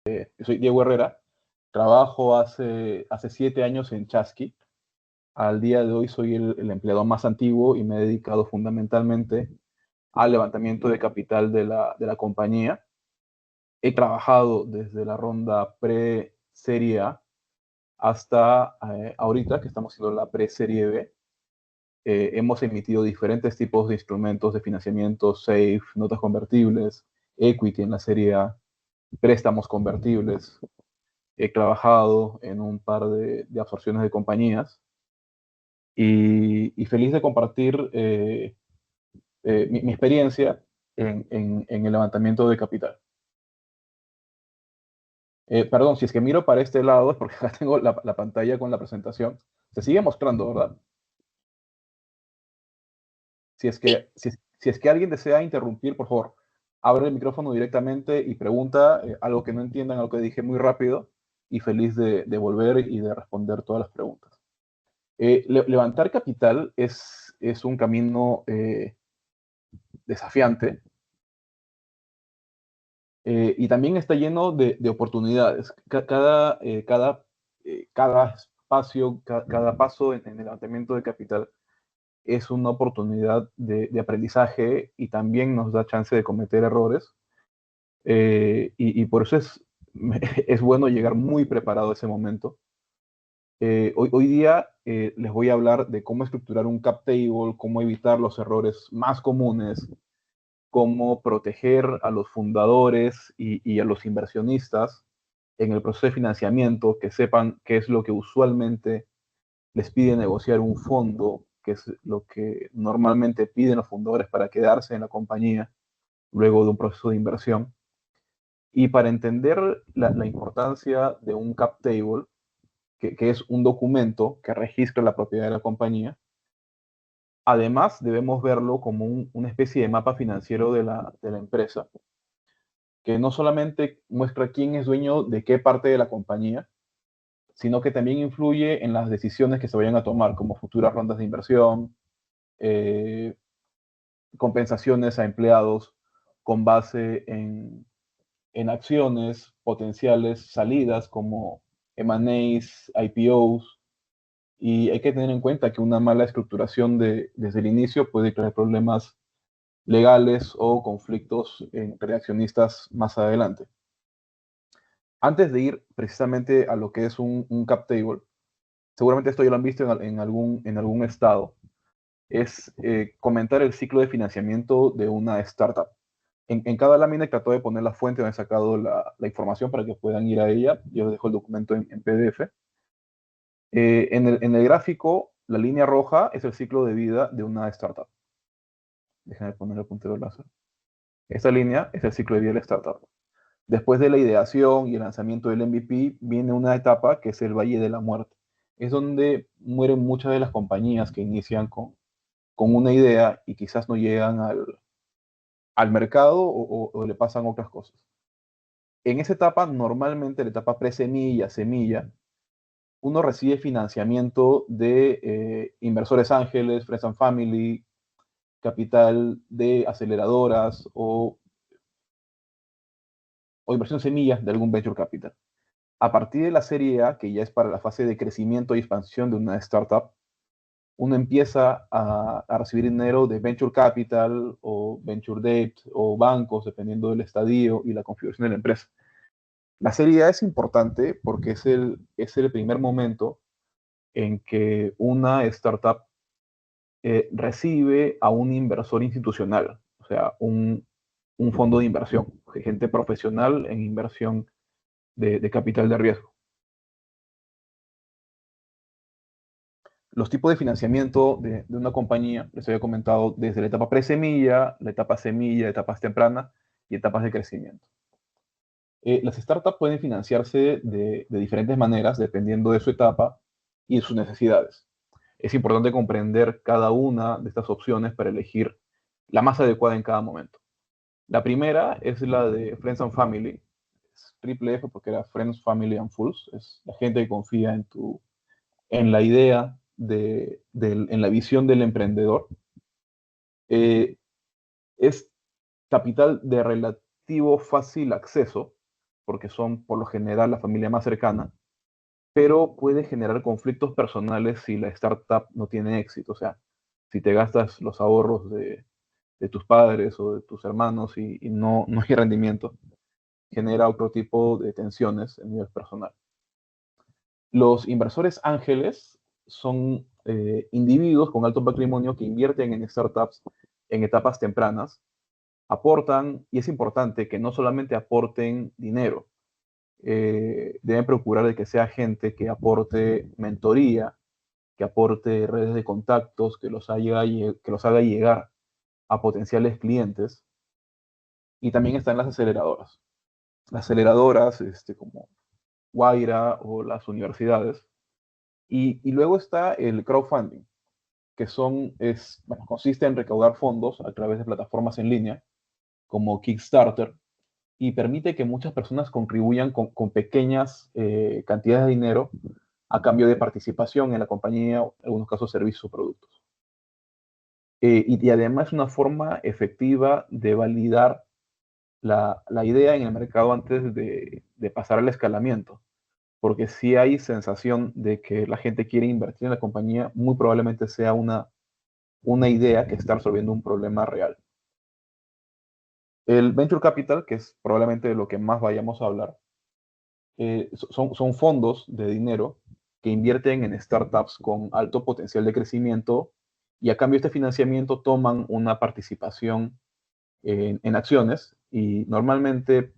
Yo soy Diego Herrera, trabajo hace 7 años en Chasqui. Al día de hoy soy el empleado más antiguo y me he dedicado fundamentalmente al levantamiento de capital de la compañía. He trabajado desde la ronda pre-Serie A hasta ahorita, que estamos haciendo la pre-Serie B. Hemos emitido diferentes tipos de instrumentos de financiamiento, SAFE, notas convertibles, equity en la Serie A, préstamos convertibles. He trabajado en un par de absorciones de compañías y feliz de compartir mi experiencia en el levantamiento de capital. Perdón, si es que miro para este lado es porque acá tengo la pantalla con la presentación. Se sigue mostrando, ¿verdad? Si es Sí, que, si es que alguien desea interrumpir, por favor, abre el micrófono directamente y pregunta algo que no entiendan, algo que dije muy rápido, y feliz de volver y de responder todas las preguntas. Levantar capital es un camino desafiante y también está lleno de oportunidades. Cada espacio, cada paso en el levantamiento de capital es una oportunidad de aprendizaje y también nos da chance de cometer errores. Y por eso es bueno llegar muy preparado a ese momento. Hoy día les voy a hablar de cómo estructurar un cap table, cómo evitar los errores más comunes, cómo proteger a los fundadores y a los inversionistas en el proceso de financiamiento, que sepan qué es lo que usualmente les pide negociar un fondo, que es lo que normalmente piden los fundadores para quedarse en la compañía luego de un proceso de inversión. Y para entender la importancia de un cap table, que es un documento que registra la propiedad de la compañía, además debemos verlo como una especie de mapa financiero de la empresa, que no solamente muestra quién es dueño de qué parte de la compañía, sino que también influye en las decisiones que se vayan a tomar, como futuras rondas de inversión, eh, compensaciones a empleados con base en acciones, potenciales salidas como M&As, IPOs, y hay que tener en cuenta que una mala estructuración desde el inicio puede crear problemas legales o conflictos entre accionistas más adelante. Antes de ir precisamente a lo que es un cap table, seguramente esto ya lo han visto en algún estado, es comentar el ciclo de financiamiento de una startup. En cada lámina trató de poner la fuente donde he sacado la información para que puedan ir a ella. Yo les dejo el documento en PDF. En el gráfico, la línea roja es el ciclo de vida de una startup. Déjenme poner el puntero láser. Esta línea es el ciclo de vida de la startup. Después de la ideación y el lanzamiento del MVP, viene una etapa que es el Valle de la Muerte. Es donde mueren muchas de las compañías que inician con una idea y quizás no llegan al mercado o le pasan otras cosas. En esa etapa, normalmente la etapa pre-semilla, semilla, uno recibe financiamiento de inversores ángeles, Friends and Family, capital de aceleradoras o inversión semillas de algún venture capital. A partir de la serie A, que ya es para la fase de crecimiento y expansión de una startup, uno empieza a recibir dinero de venture capital o venture debt o bancos, dependiendo del estadio y la configuración de la empresa. La serie A es importante porque es el primer momento en que una startup recibe a un inversor institucional, o sea, un fondo de inversión, gente profesional en inversión de capital de riesgo. Los tipos de financiamiento de una compañía, les había comentado, desde la etapa pre-semilla, la etapa semilla, etapas tempranas y etapas de crecimiento. Las startups pueden financiarse de diferentes maneras dependiendo de su etapa y de sus necesidades. Es importante comprender cada una de estas opciones para elegir la más adecuada en cada momento. La primera es la de Friends and Family, es triple F porque era Friends, Family and Fools, es la gente que confía en la idea, en la visión del emprendedor. Es capital de relativo fácil acceso, porque son por lo general la familia más cercana, pero puede generar conflictos personales si la startup no tiene éxito. O sea, si te gastas los ahorros de tus padres o de tus hermanos y no hay rendimiento, genera otro tipo de tensiones en nivel personal. Los inversores ángeles son individuos con alto patrimonio que invierten en startups en etapas tempranas, aportan, y es importante que no solamente aporten dinero, deben procurar de que sea gente que aporte mentoría, que aporte redes de contactos, que los haga llegar a potenciales clientes. Y también están las aceleradoras. Las aceleradoras, como Guaira o las universidades. Y luego está el crowdfunding, que bueno, consiste en recaudar fondos a través de plataformas en línea, como Kickstarter, y permite que muchas personas contribuyan con pequeñas cantidades de dinero a cambio de participación en la compañía, o en algunos casos servicios o productos. Y además es una forma efectiva de validar la idea en el mercado antes de pasar al escalamiento, porque si hay sensación de que la gente quiere invertir en la compañía, muy probablemente sea una idea que está resolviendo un problema real. El Venture Capital, que es probablemente de lo que más vayamos a hablar, son fondos de dinero que invierten en startups con alto potencial de crecimiento y a cambio de este financiamiento toman una participación en acciones y normalmente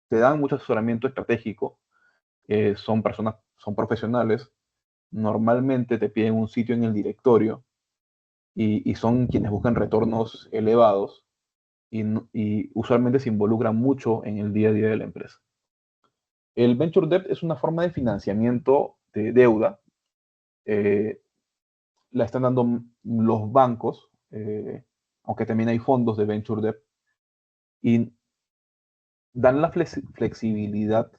te dan mucho asesoramiento estratégico, son profesionales, normalmente te piden un sitio en el directorio y son quienes buscan retornos elevados y usualmente se involucran mucho en el día a día de la empresa. El Venture Debt es una forma de financiamiento de deuda. eh, la están dando los bancos, aunque también hay fondos de Venture Debt, y dan la flexibilidad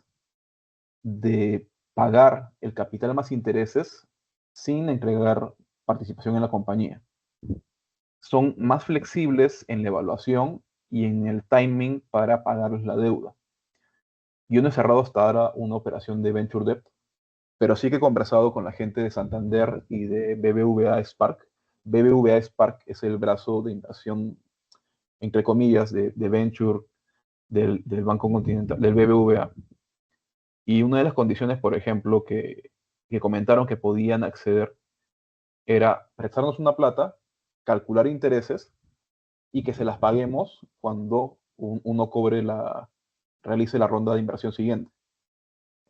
de pagar el capital más intereses sin entregar participación en la compañía. Son más flexibles en la evaluación y en el timing para pagarles la deuda. Yo no he cerrado hasta ahora una operación de Venture Debt, pero sí que he conversado con la gente de Santander y de BBVA Spark. BBVA Spark es el brazo de inversión, entre comillas, de Venture del Banco Continental, del BBVA. Y una de las condiciones, por ejemplo, que comentaron que podían acceder era prestarnos una plata, calcular intereses y que se las paguemos cuando uno realice la ronda de inversión siguiente.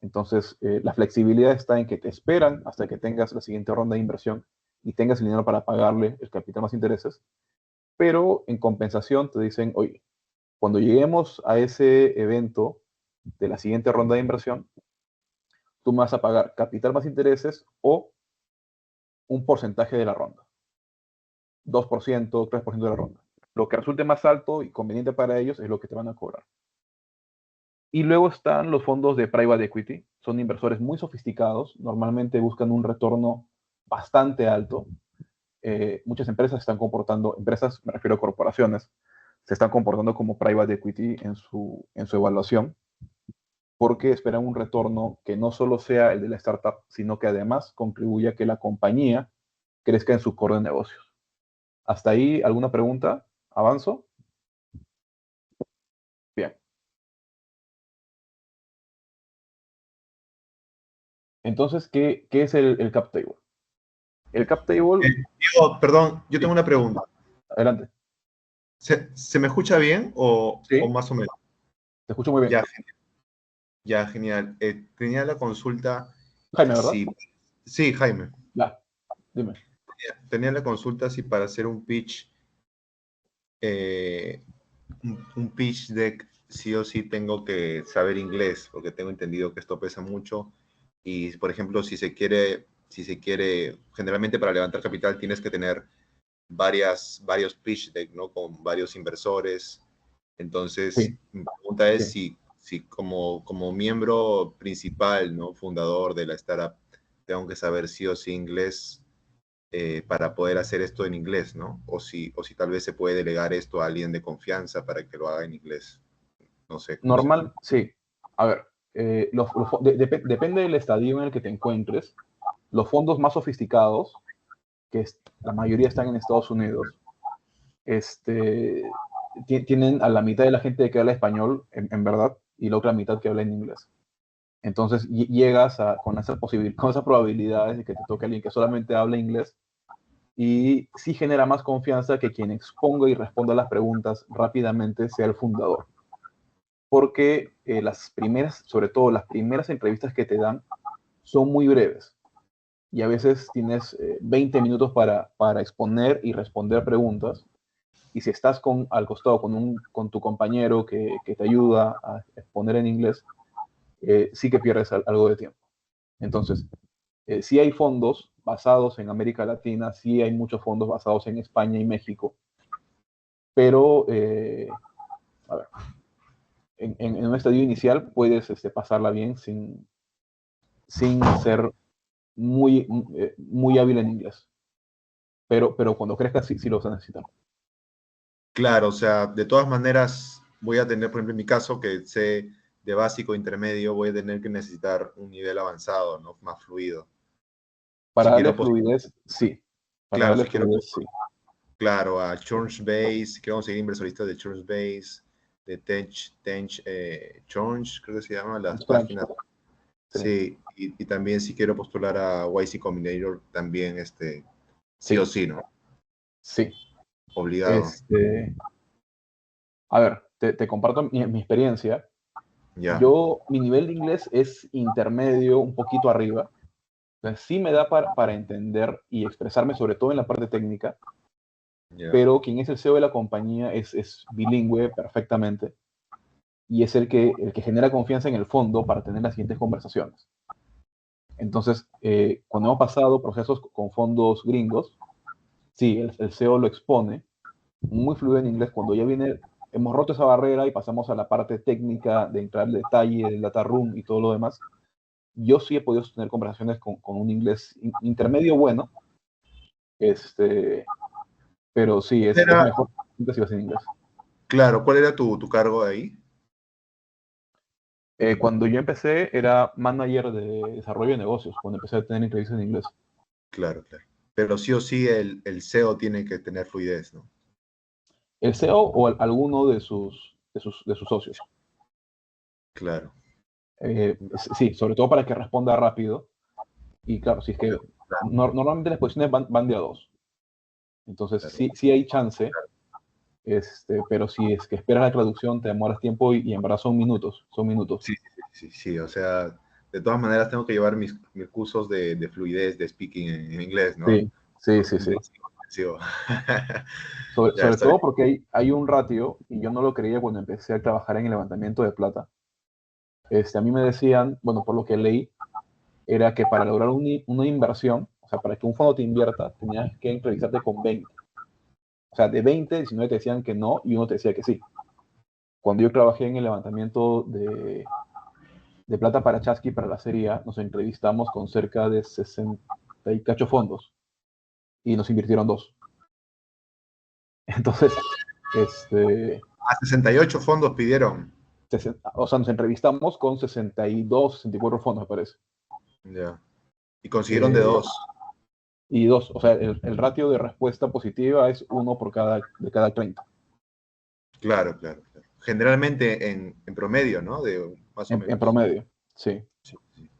Entonces, la flexibilidad está en que te esperan hasta que tengas la siguiente ronda de inversión y tengas el dinero para pagarle el capital más intereses, pero en compensación te dicen, oye, cuando lleguemos a ese evento de la siguiente ronda de inversión, tú me vas a pagar capital más intereses o un porcentaje de la ronda, 2%, 3% de la ronda. Lo que resulte más alto y conveniente para ellos es lo que te van a cobrar. Y luego están los fondos de private equity. Son inversores muy sofisticados. Normalmente buscan un retorno bastante alto. Muchas empresas empresas, me refiero a corporaciones, se están comportando como private equity en su evaluación, porque esperan un retorno que no solo sea el de la startup, sino que además contribuya a que la compañía crezca en su core de negocios. ¿Hasta ahí alguna pregunta? ¿Avanzo? Bien. Entonces, ¿qué es el cap table? El cap table, Diego, perdón, yo tengo sí, una pregunta. adelante. ¿Se me escucha bien o Sí, más o menos? te escucho muy bien. Ya, ya, genial. Tenía la consulta Jaime, ¿verdad? si... Sí, Jaime. Ya, dime. Tenía la consulta si para hacer un pitch, eh, un pitch deck, sí o sí tengo que saber inglés, porque tengo entendido que esto pesa mucho. Y, por ejemplo, si se quiere, generalmente para levantar capital tienes que tener varios pitch deck, ¿no? Con varios inversores. Entonces, Sí, mi pregunta es sí. si como miembro principal, ¿no? Fundador de la startup, tengo que saber sí o sí inglés para poder hacer esto en inglés, ¿no? O si tal vez se puede delegar esto a alguien de confianza para que lo haga en inglés. No sé cómo se... Sí. A ver, depende del estadio en el que te encuentres. Los fondos más sofisticados, la mayoría están en Estados Unidos, tienen a la mitad de la gente que habla español, en verdad, y la otra mitad que habla en inglés. Entonces llegas con esas probabilidades de que te toque alguien que solamente habla inglés, y sí genera más confianza que quien exponga y responda las preguntas rápidamente sea el fundador. Porque sobre todo las primeras entrevistas que te dan, son muy breves. Y a veces tienes 20 minutos para exponer y responder preguntas. Y si estás al costado con tu compañero que te ayuda a exponer en inglés, sí que pierdes algo de tiempo. Entonces, sí hay fondos basados en América Latina, sí hay muchos fondos basados en España y México, pero a ver, en un estadio inicial puedes pasarla bien sin ser muy hábil en inglés. Pero cuando crezcas sí lo vas a necesitar. Claro, o sea, de todas maneras voy a tener, por ejemplo, en mi caso, que sé de básico, intermedio, voy a tener que necesitar un nivel avanzado, ¿no? Más fluido. Para Si darle quiero, fluidez, sí. Para claro, darle si quiero, fluidez, sí. claro, a Churchbase, quiero conseguir inversionistas de Churchbase, de Church, creo que se llama, las páginas. Sí. Sí, y también si quiero postular a YC Combinator, también sí o sí, ¿no? Sí. Obligado. A ver, te comparto mi experiencia. Ya. Mi nivel de inglés es intermedio, un poquito arriba. Entonces, sí me da para entender y expresarme, sobre todo en la parte técnica, Ya. pero quien es el CEO de la compañía es bilingüe perfectamente, y es el que genera confianza en el fondo para tener las siguientes conversaciones. Entonces, cuando hemos pasado procesos con fondos gringos, sí, el CEO lo expone muy fluido en inglés. Cuando ya hemos roto esa barrera y pasamos a la parte técnica de entrar al detalle del data room y todo lo demás, yo sí he podido tener conversaciones con un inglés intermedio bueno, pero sí, es Era, mejor si vas en inglés. claro, ¿cuál era tu cargo ahí? Cuando yo empecé era manager de desarrollo de negocios, cuando empecé a tener entrevistas en inglés. Claro, claro. Pero sí o sí el CEO tiene que tener fluidez, ¿no? El CEO o alguno de sus socios. Claro. Sí, sobre todo para que responda rápido. Y claro, si es que Claro, normalmente las posiciones van de a dos. Entonces, claro. sí hay chance, pero si es que esperas la traducción, te demoras tiempo y en verdad son minutos. Sí, sí, sí, sí. O sea, de todas maneras tengo que llevar mis cursos de fluidez, de speaking en inglés, ¿no? Sí, sí, sí, sí. Intensivo, intensivo. Sobre, Ya, sobre está bien. todo porque hay un ratio, y yo no lo creía cuando empecé a trabajar en el levantamiento de plata. A mí me decían, bueno, por lo que leí, era que para lograr una inversión, o sea, para que un fondo te invierta, tenías que entrevistarte con 20. O sea, de 20, 19 te decían que no y uno te decía que sí. Cuando yo trabajé en el levantamiento de plata para Chasqui, para la Serie A, nos entrevistamos con cerca de 60 y cacho fondos y nos invirtieron dos. Entonces, A 68 fondos pidieron. o sea, nos entrevistamos con 62, 64 fondos, me parece. Ya. Y consiguieron de Eh, dos. y dos, o sea, el ratio de respuesta positiva es uno de cada 30, Claro, claro, claro. Generalmente en promedio, ¿no? De más o en menos. promedio, sí. Sí, sí.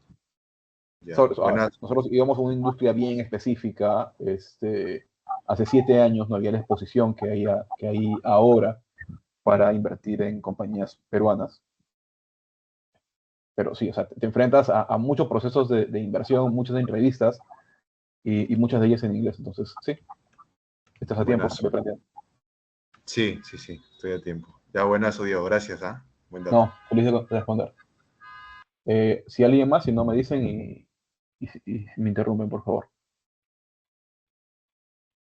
Ya. A ver, Buenas. nosotros íbamos a una industria bien específica. Hace 7 años no había la exposición que hay ahora para invertir en compañías peruanas. Pero sí, o sea, te enfrentas a muchos procesos de inversión, muchas entrevistas y muchas de ellas en inglés. Entonces, sí, estás a tiempo Buenas. de aprender. Sí, sí, sí. Estoy a tiempo. Ya, buenas, Diego. Gracias, ¿ah? Buen dato. No, feliz de responder. Si alguien más, si no me dicen y me interrumpen, por favor.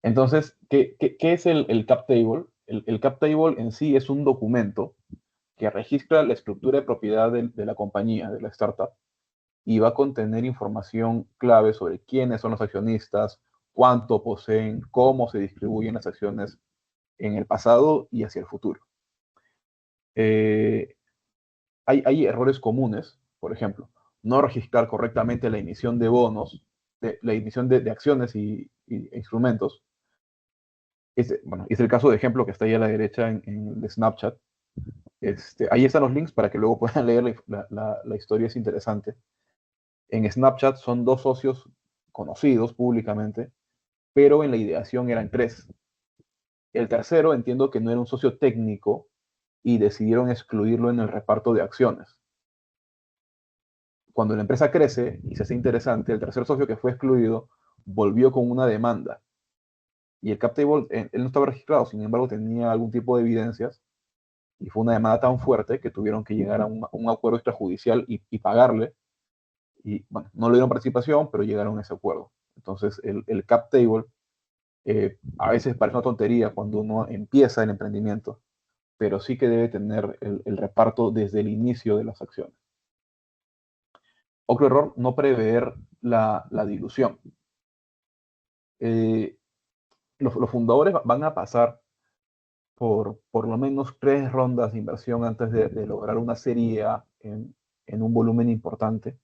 Entonces, ¿qué es el cap table? El cap table en sí es un documento que registra la estructura de propiedad de la compañía, de la startup, y va a contener información clave sobre quiénes son los accionistas, cuánto poseen, cómo se distribuyen las acciones en el pasado y hacia el futuro. Eh, hay errores comunes, por ejemplo, no registrar correctamente la emisión de bonos, la emisión de acciones e instrumentos. Bueno, es el caso de ejemplo que está ahí a la derecha en el de Snapchat. Ahí están los links para que luego puedan leer la historia, es interesante. En Snapchat son dos socios conocidos públicamente, pero en la ideación eran tres. El tercero entiendo que no era un socio técnico y decidieron excluirlo en el reparto de acciones. Cuando la empresa crece y se hace interesante, el tercer socio que fue excluido volvió con una demanda. Y el cap table, él no estaba registrado, sin embargo tenía algún tipo de evidencias, y fue una demanda tan fuerte que tuvieron que llegar a un acuerdo extrajudicial y pagarle. Y bueno, no le dieron participación, pero llegaron a ese acuerdo. Entonces el cap table a veces parece una tontería cuando uno empieza el emprendimiento, pero sí que debe tener el reparto desde el inicio de las acciones. Otro error, no prever la dilución. Los fundadores van a pasar por lo menos 3 rondas de inversión antes de lograr una serie A en un volumen importante.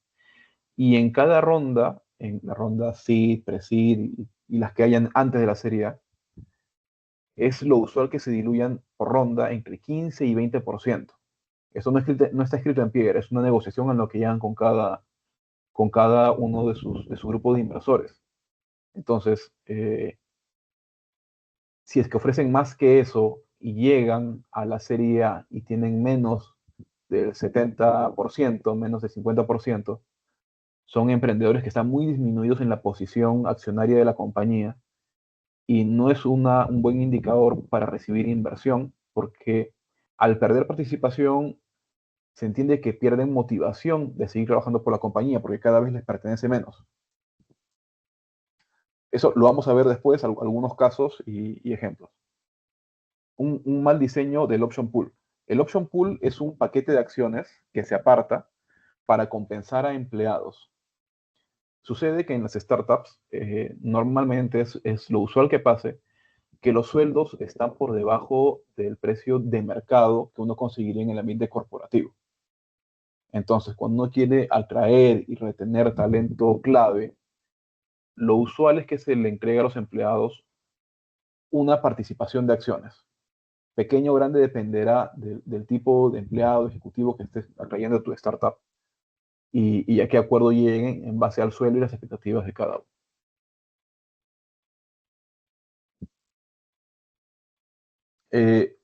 Y en cada ronda, en la ronda seed, pre-seed y las que hayan antes de la serie A, es lo usual que se diluyan por ronda entre 15 y 20%. Eso no está escrito en piedra, es una negociación en lo que llegan con cada uno de su grupo de inversores. Entonces, si es que ofrecen más que eso y llegan a la serie A y tienen menos del 70%, menos del 50%, son emprendedores que están muy disminuidos en la posición accionaria de la compañía y no es un buen indicador para recibir inversión porque al perder participación se entiende que pierden motivación de seguir trabajando por la compañía porque cada vez les pertenece menos. Eso lo vamos a ver después, algunos casos y ejemplos. Un mal diseño del option pool. El option pool es un paquete de acciones que se aparta para compensar a empleados. Sucede que en las startups normalmente es lo usual que pase que los sueldos están por debajo del precio de mercado que uno conseguiría en el ambiente corporativo. Entonces, cuando uno quiere atraer y retener talento clave, lo usual es que se le entregue a los empleados una participación de acciones. Pequeño o grande dependerá del tipo de empleado ejecutivo que estés atrayendo a tu startup y a qué acuerdo lleguen en base al sueldo y las expectativas de cada uno.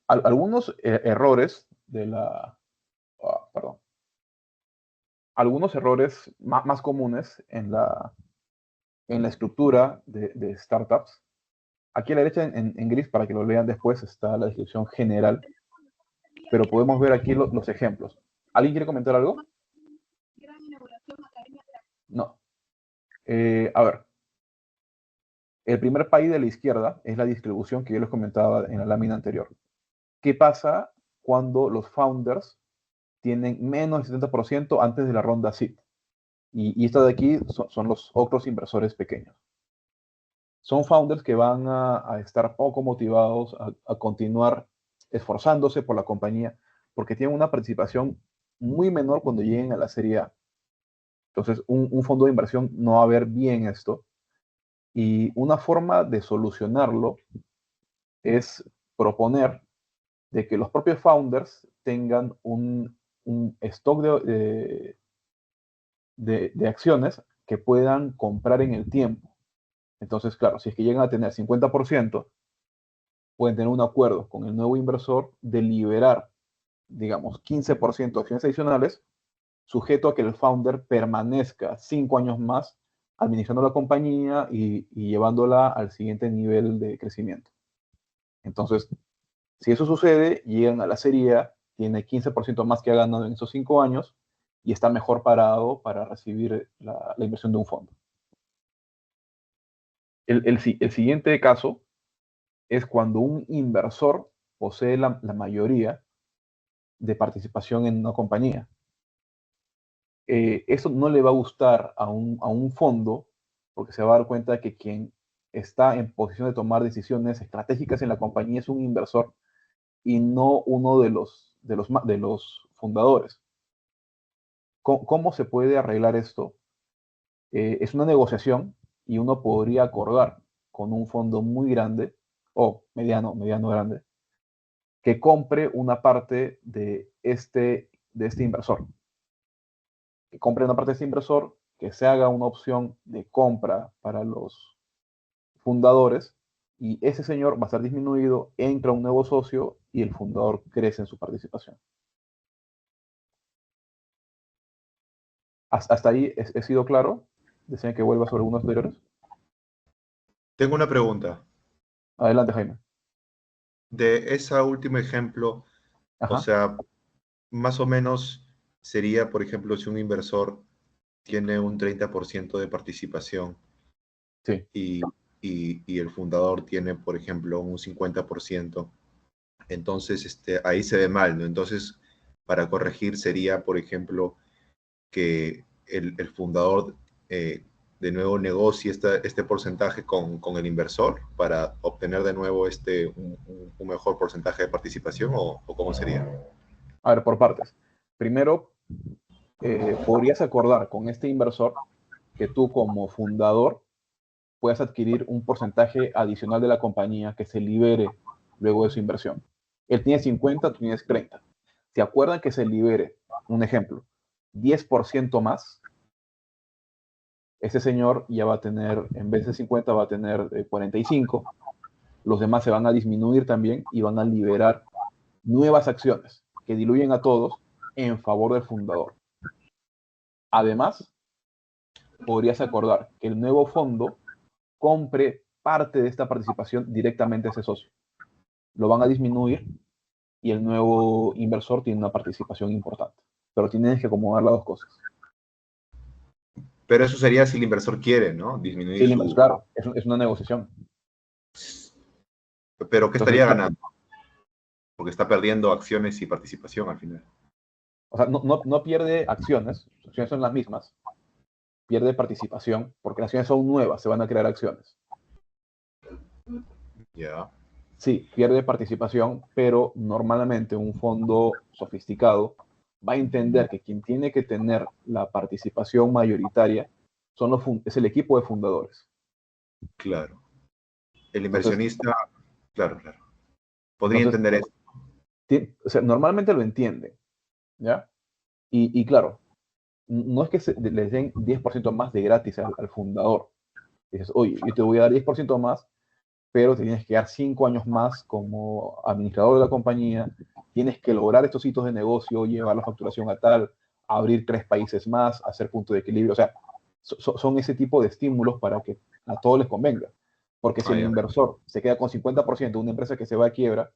Algunos errores de la, perdón, algunos errores más comunes en la estructura de startups. Aquí a la derecha en gris, para que lo lean después, está la descripción general, pero podemos ver aquí los ejemplos. ¿Alguien quiere comentar algo? No. A ver, el primer país de la izquierda es la distribución que yo les comentaba en la lámina anterior. ¿Qué pasa cuando los founders tienen menos del 70% antes de la ronda seed? Y esta de aquí son los otros inversores pequeños. Son founders que van a estar poco motivados a continuar esforzándose por la compañía porque tienen una participación muy menor cuando lleguen a la serie A. Entonces, un fondo de inversión no va a ver bien esto. Y una forma de solucionarlo es proponer de que los propios founders tengan un stock de acciones que puedan comprar en el tiempo. Entonces, claro, si es que llegan a tener 50%, pueden tener un acuerdo con el nuevo inversor de liberar, digamos, 15% de acciones adicionales, sujeto a que el founder permanezca 5 años más administrando la compañía y llevándola al siguiente nivel de crecimiento. Entonces, si eso sucede, llegan a la serie A, tiene 15% más que ha ganado en esos 5 años y está mejor parado para recibir la inversión de un fondo. El siguiente caso es cuando un inversor posee la mayoría de participación en una compañía. Eso no le va a gustar a un fondo porque se va a dar cuenta de que quien está en posición de tomar decisiones estratégicas en la compañía es un inversor y no uno de los fundadores. ¿Cómo se puede arreglar esto? Es una negociación y uno podría acordar con un fondo muy grande o mediano grande, que compre una parte de este inversor. Que compre una parte de este inversor, que se haga una opción de compra para los fundadores y ese señor va a estar disminuido, entra un nuevo socio y el fundador crece en su participación. ¿Hasta ahí he sido claro? ¿Desean que vuelva sobre algunos anteriores? Tengo una pregunta. Adelante, Jaime. De ese último ejemplo, o Ajá, sea, más o menos sería, por ejemplo, si un inversor tiene un 30% de participación sí. y, y el fundador tiene, por ejemplo, un 50%, entonces ahí se ve mal, ¿no? Entonces, para corregir sería, por ejemplo, que el fundador de nuevo negocie este porcentaje con el inversor para obtener de nuevo un mejor porcentaje de participación o cómo sería. A ver, por partes. Primero, podrías acordar con este inversor que tú como fundador puedas adquirir un porcentaje adicional de la compañía que se libere luego de su inversión. Él tiene 50, tú tienes 30. ¿Se acuerdan que se libere, un ejemplo, 10% más? Ese señor ya va a tener, en vez de 50, va a tener 45. Los demás se van a disminuir también y van a liberar nuevas acciones que diluyen a todos en favor del fundador. Además, podrías acordar que el nuevo fondo compre parte de esta participación directamente a ese socio. Lo van a disminuir y el nuevo inversor tiene una participación importante. Pero tienes que acomodar las dos cosas. Pero eso sería si el inversor quiere, ¿no? Sí, Disminuir su... claro, es una negociación. Pero ¿qué Entonces, estaría ganando? Porque está perdiendo acciones y participación al final. o sea, no pierde acciones, las acciones son las mismas, pierde participación, porque las acciones son nuevas, se van a crear acciones. Ya, Sí, pierde participación, pero normalmente un fondo sofisticado va a entender que quien tiene que tener la participación mayoritaria es el equipo de fundadores. claro. El Entonces, inversionista, claro, claro. Podría entonces entender eso. o sea, normalmente lo entienden, ¿ya? Y claro, no es que les den 10% más de gratis al fundador. Dices, oye, yo te voy a dar 10% más, pero te tienes que dar 5 años más como administrador de la compañía, tienes que lograr estos hitos de negocio, llevar la facturación a tal, abrir 3 países más, hacer punto de equilibrio. O sea, son ese tipo de estímulos para que a todos les convenga. Porque si Ah, el ya. inversor se queda con 50% de una empresa que se va a quiebra,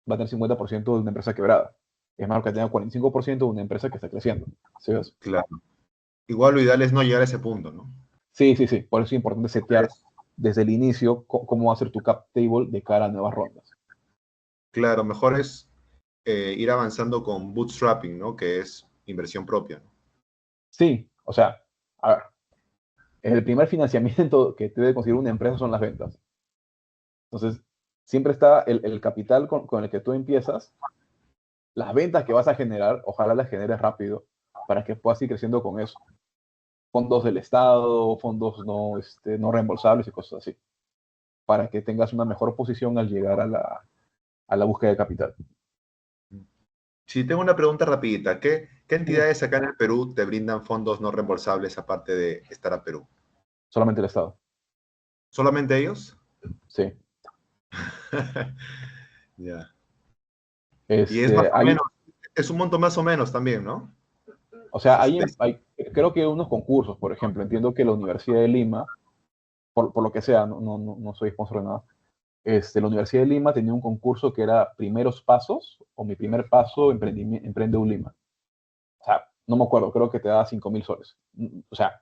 va a tener 50% de una empresa quebrada. Es más que tenga 45% de una empresa que está creciendo. ¿Sí ves? Claro. Igual lo ideal es no llegar a ese punto, ¿no? Sí, sí, sí. Por eso es importante setear Es- desde el inicio cómo va a ser tu cap table de cara a nuevas rondas. claro, mejor es ir avanzando con bootstrapping, ¿no? Que es inversión propia, ¿no? Sí, o sea, a ver, el primer financiamiento que te debe conseguir una empresa son las ventas. Entonces, siempre está el capital con el que tú empiezas, las ventas que vas a generar, ojalá las generes rápido para que puedas ir creciendo con eso. Fondos del Estado, fondos no reembolsables y cosas así, para que tengas una mejor posición al llegar a la búsqueda de capital. Sí, tengo una pregunta rapidita. ¿Qué Dime. entidades acá en el Perú te brindan fondos no reembolsables aparte de estar a Perú? Solamente el Estado. ¿Solamente ellos? Sí. Ya. Y es más o Hay, menos, es un monto más o menos también, ¿no? o sea, 65. creo que unos concursos, por ejemplo, entiendo que la Universidad de Lima, por lo que sea, no soy sponsor de nada, la Universidad de Lima tenía un concurso que era primeros pasos o mi primer paso, emprende un Lima. O sea, no me acuerdo, creo que te daba 5.000 soles. O sea,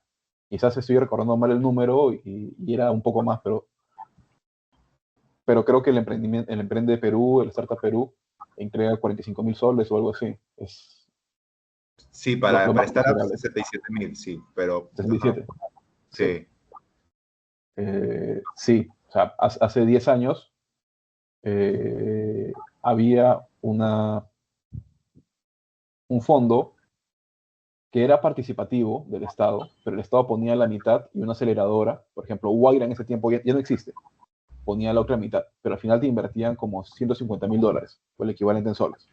quizás estoy recordando mal el número y era un poco más, pero creo que el Emprende Perú, el Startup Perú, entrega 45.000 soles o algo así. Es Sí, lo para más startups considerable. 67.000, sí, pero, ajá, 67. Sí. sí, Sí, o sea, hace 10 años había un fondo que era participativo del Estado, pero el Estado ponía la mitad y una aceleradora, por ejemplo, Guaira en ese tiempo ya no existe, ponía la otra mitad, pero al final te invertían como $150,000, fue el equivalente en soles.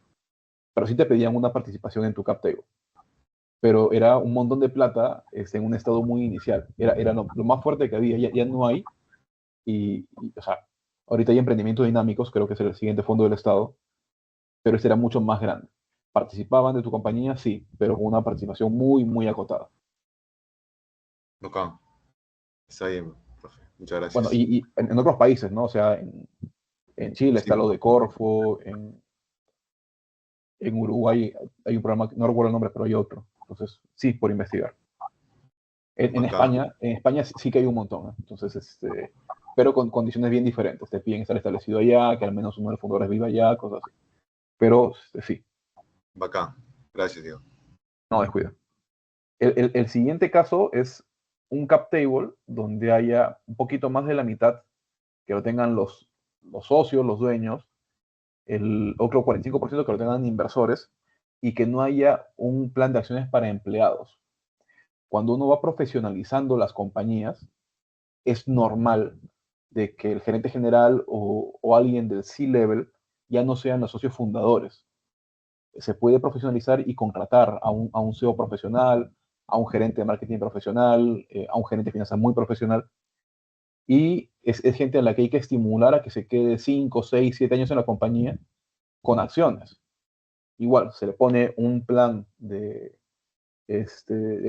Pero sí te pedían una participación en tu cap table. Pero era un montón de plata en un estado muy inicial. Era lo más fuerte que había, ya no hay. O sea, ahorita hay emprendimientos dinámicos, creo que es el siguiente fondo del Estado, pero este era mucho más grande. ¿Participaban de tu compañía? Sí, pero con una participación muy, muy acotada. Acá. Está bien, profe. Muchas Bueno, gracias. y en otros países, ¿no? O sea, en Chile Sí, está lo de Corfo, en Uruguay hay un programa, no recuerdo el nombre, pero hay otro. Entonces, sí, por investigar. bacán. En España sí que hay un montón, ¿no? Entonces, pero con condiciones bien diferentes. Te piden estar establecido allá, que al menos uno de los fundadores viva allá, cosas así. Pero sí, Bacán. Gracias, Diego. no descuida. El siguiente caso es un cap table donde haya un poquito más de la mitad que lo tengan los socios, los dueños, el otro 45% que lo tengan inversores y que no haya un plan de acciones para empleados. Cuando uno va profesionalizando las compañías, es normal de que el gerente general o alguien del C-level ya no sean los socios fundadores. Se puede profesionalizar y contratar a un CEO profesional, a un gerente de marketing profesional, a un gerente de finanzas muy profesional. Y es gente a la que hay que estimular a que se quede 5, 6, 7 años en la compañía con acciones. Igual, se le pone un plan de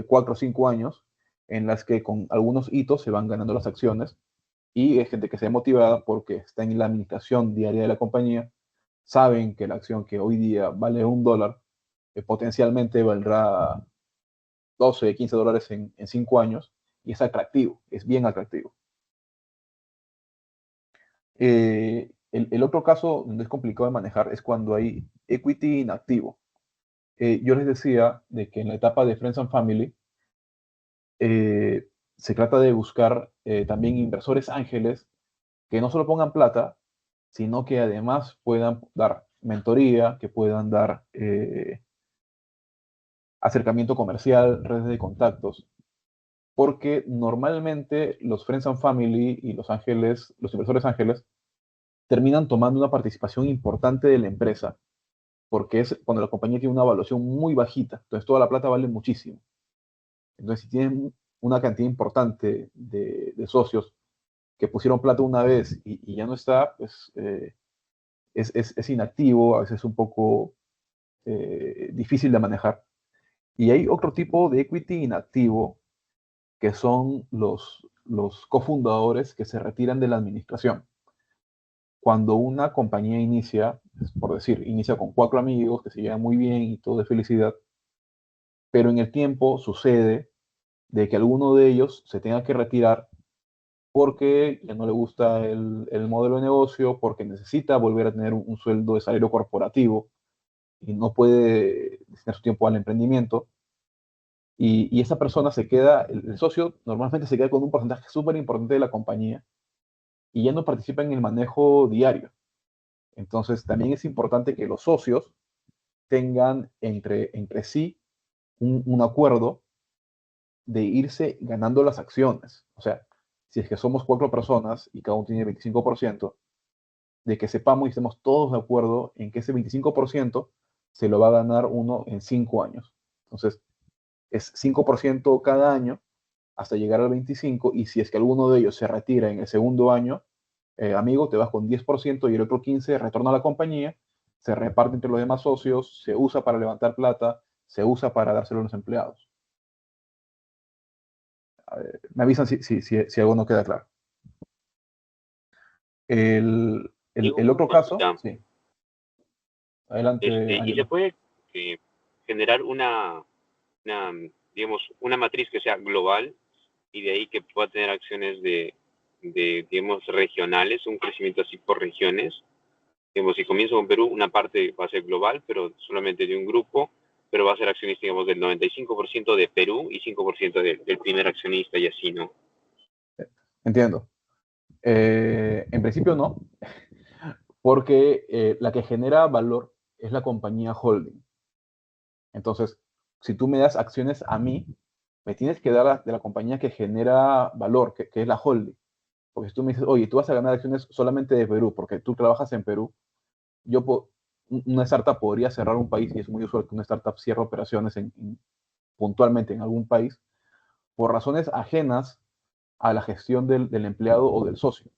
4 o 5 años en las que con algunos hitos se van ganando las acciones y es gente que se ve motivada porque está en la administración diaria de la compañía, saben que la acción que hoy día vale $1, potencialmente valdrá 12, $15 en 5 años y es atractivo, es bien atractivo. El otro caso donde es complicado de manejar es cuando hay equity inactivo. Yo les decía de que en la etapa de Friends and Family se trata de buscar también inversores ángeles que no solo pongan plata, sino que además puedan dar mentoría, que puedan dar acercamiento comercial, redes de contactos, porque normalmente los Friends and Family y los ángeles, los inversores ángeles, terminan tomando una participación importante de la empresa, porque es cuando la compañía tiene una evaluación muy bajita, entonces toda la plata vale muchísimo. Entonces, si tienen una cantidad importante de socios que pusieron plata una vez y ya no está, pues es inactivo, a veces es un poco difícil de manejar. Y hay otro tipo de equity inactivo que son los cofundadores que se retiran de la administración. Cuando una compañía inicia, por decir, inicia con 4 amigos que se llevan muy bien y todo de felicidad, pero en el tiempo sucede de que alguno de ellos se tenga que retirar porque ya no le gusta el modelo de negocio, porque necesita volver a tener un sueldo de salario corporativo y no puede destinar su tiempo al emprendimiento. Y esa persona se queda, el socio normalmente se queda con un porcentaje súper importante de la compañía y ya no participa en el manejo diario. Entonces, también es importante que los socios tengan entre sí un acuerdo de irse ganando las acciones. O sea, si es que somos 4 personas y cada uno tiene 25%, de que sepamos y estemos todos de acuerdo en que ese 25% se lo va a ganar uno en 5 años. Entonces, es 5% cada año hasta llegar al 25%, y si es que alguno de ellos se retira en el segundo año, amigo, te vas con 10% y el otro 15% retorna a la compañía, se reparte entre los demás socios, se usa para levantar plata, se usa para dárselo a los empleados. Me avisan si algo no queda claro. El Diego, otro caso, consulta, sí. Adelante, y se Angelo. puede generar una, digamos, una matriz que sea global y de ahí que pueda tener acciones digamos, regionales, un crecimiento así por regiones. Digamos, si comienzo con Perú, una parte va a ser global, pero solamente de un grupo, pero va a ser accionista, digamos, del 95% de Perú y 5% del primer accionista y así, ¿no? Entiendo. En principio no, porque la que genera valor es la compañía holding. Entonces, si tú me das acciones a mí, me tienes que dar de la compañía que genera valor, que es la holding. Porque si tú me dices, oye, tú vas a ganar acciones solamente de Perú, porque tú trabajas en Perú, una startup podría cerrar un país, y es muy usual que una startup cierre operaciones puntualmente en algún país, por razones ajenas a la gestión del empleado o del socio.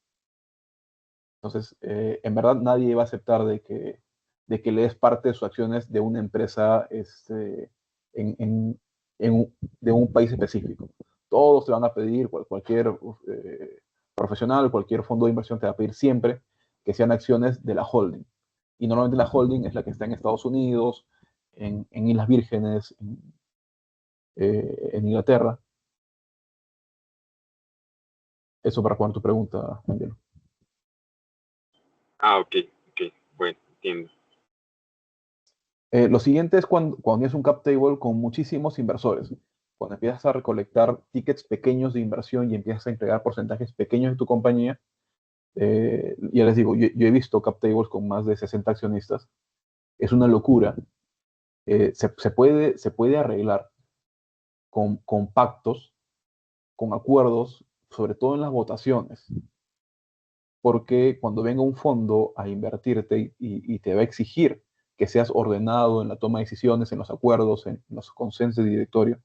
Entonces, en verdad nadie va a aceptar de que le des parte de sus acciones de una empresa en, en- de un país específico. Todos te van a pedir, cualquier profesional, cualquier fondo de inversión te va a pedir siempre que sean acciones de la holding. Y normalmente la holding es la que está en Estados Unidos, en Islas Vírgenes, en Inglaterra. Eso para responder tu pregunta, Angelo. Ah, ok, bueno, entiendo. Lo siguiente es cuando tienes un cap table con muchísimos inversores. Cuando empiezas a recolectar tickets pequeños de inversión y empiezas a entregar porcentajes pequeños de tu compañía, ya les digo, yo he visto cap tables con más de 60 accionistas. Es una locura. Se puede arreglar con pactos, con acuerdos, sobre todo en las votaciones. Porque cuando venga un fondo a invertirte y te va a exigir que seas ordenado en la toma de decisiones, en los acuerdos, en los consensos de directorio,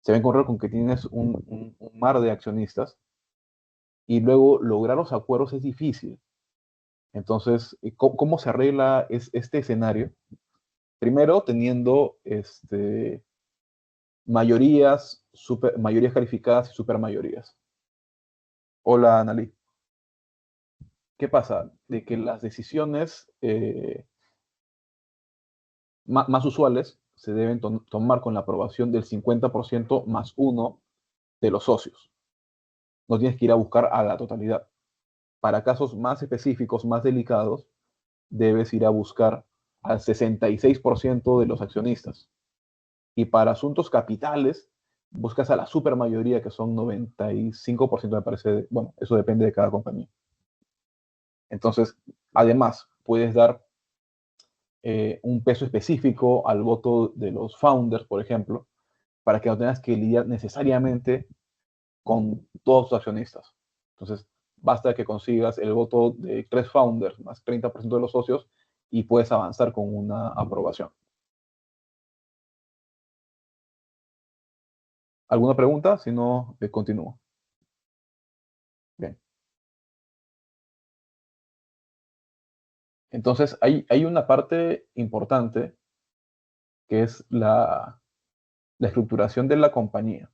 se va a encontrar con que tienes un mar de accionistas y luego lograr los acuerdos es difícil. Entonces, ¿cómo se arregla este escenario? Primero, teniendo mayorías calificadas y supermayorías. Hola, Analí. ¿Qué pasa? De que las decisiones más usuales se deben tomar con la aprobación del 50% más uno de los socios. No tienes que ir a buscar a la totalidad. Para casos más específicos, más delicados, debes ir a buscar al 66% de los accionistas. Y para asuntos capitales, buscas a la supermayoría, que son 95%, me parece. Bueno, eso depende de cada compañía. Entonces, además, puedes dar un peso específico al voto de los founders, por ejemplo, para que no tengas que lidiar necesariamente con todos tus accionistas. Entonces, basta que consigas el voto de 3 founders más 30% de los socios y puedes avanzar con una aprobación. ¿Alguna pregunta? Si no, continúo. Bien. Entonces, hay una parte importante que es la estructuración de la compañía.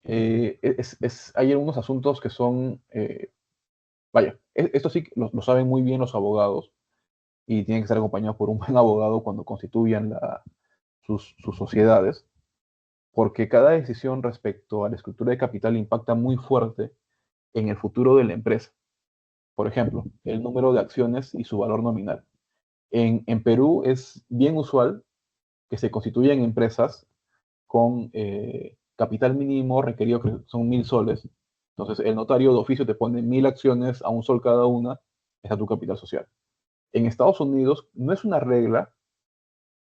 Hay algunos asuntos que son, vaya, esto sí lo saben muy bien los abogados y tienen que estar acompañados por un buen abogado cuando constituyan sus sociedades, porque cada decisión respecto a la estructura de capital impacta muy fuerte en el futuro de la empresa. Por ejemplo, el número de acciones y su valor nominal. En Perú es bien usual que se constituyan empresas con capital mínimo requerido, que son 1.000 soles. Entonces, el notario de oficio te pone 1.000 acciones a un sol cada una, está tu capital social. En Estados Unidos no es una regla,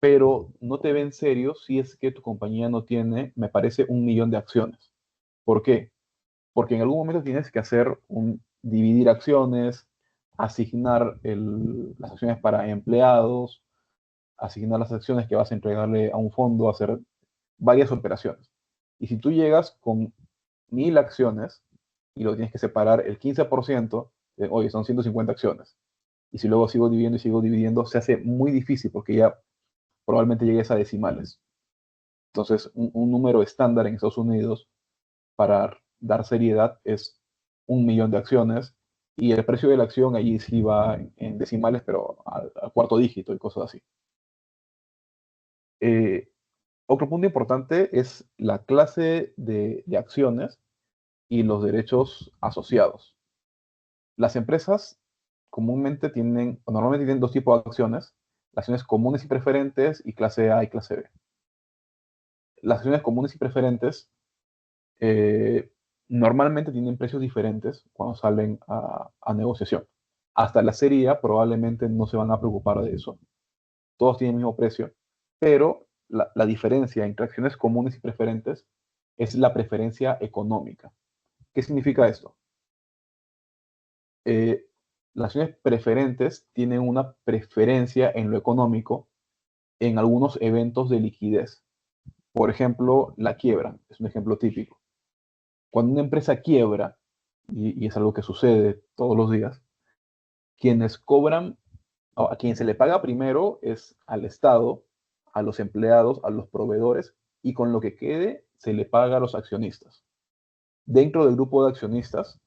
pero no te ven serio si es que tu compañía no tiene, me parece, 1.000.000 de acciones. ¿Por qué? Porque en algún momento tienes que dividir acciones, asignar las acciones para empleados, asignar las acciones que vas a entregarle a un fondo, hacer varias operaciones. Y si tú llegas con 1.000 acciones y lo tienes que separar el 15%, oye, son 150 acciones. Y si luego sigo dividiendo y sigo dividiendo, se hace muy difícil porque ya probablemente llegues a decimales. Entonces, un número estándar en Estados Unidos para dar seriedad es 1.000.000 de acciones y el precio de la acción allí sí va en decimales, pero al cuarto dígito y cosas así. Otro punto importante es la clase de acciones y los derechos asociados. Las empresas normalmente tienen dos tipos de acciones, acciones comunes y preferentes y clase A y clase B. Las acciones comunes y preferentes eh, normalmente tienen precios diferentes cuando salen a negociación. Hasta la serie A probablemente no se van a preocupar de eso. Todos tienen el mismo precio, pero la diferencia entre acciones comunes y preferentes es la preferencia económica. ¿Qué significa esto? Las acciones preferentes tienen una preferencia en lo económico en algunos eventos de liquidez. Por ejemplo, la quiebra es un ejemplo típico. Cuando una empresa quiebra, y es algo que sucede todos los días, quienes cobran, a quien se le paga primero es al Estado, a los empleados, a los proveedores, y con lo que quede se le paga a los accionistas. Dentro del grupo de accionistas,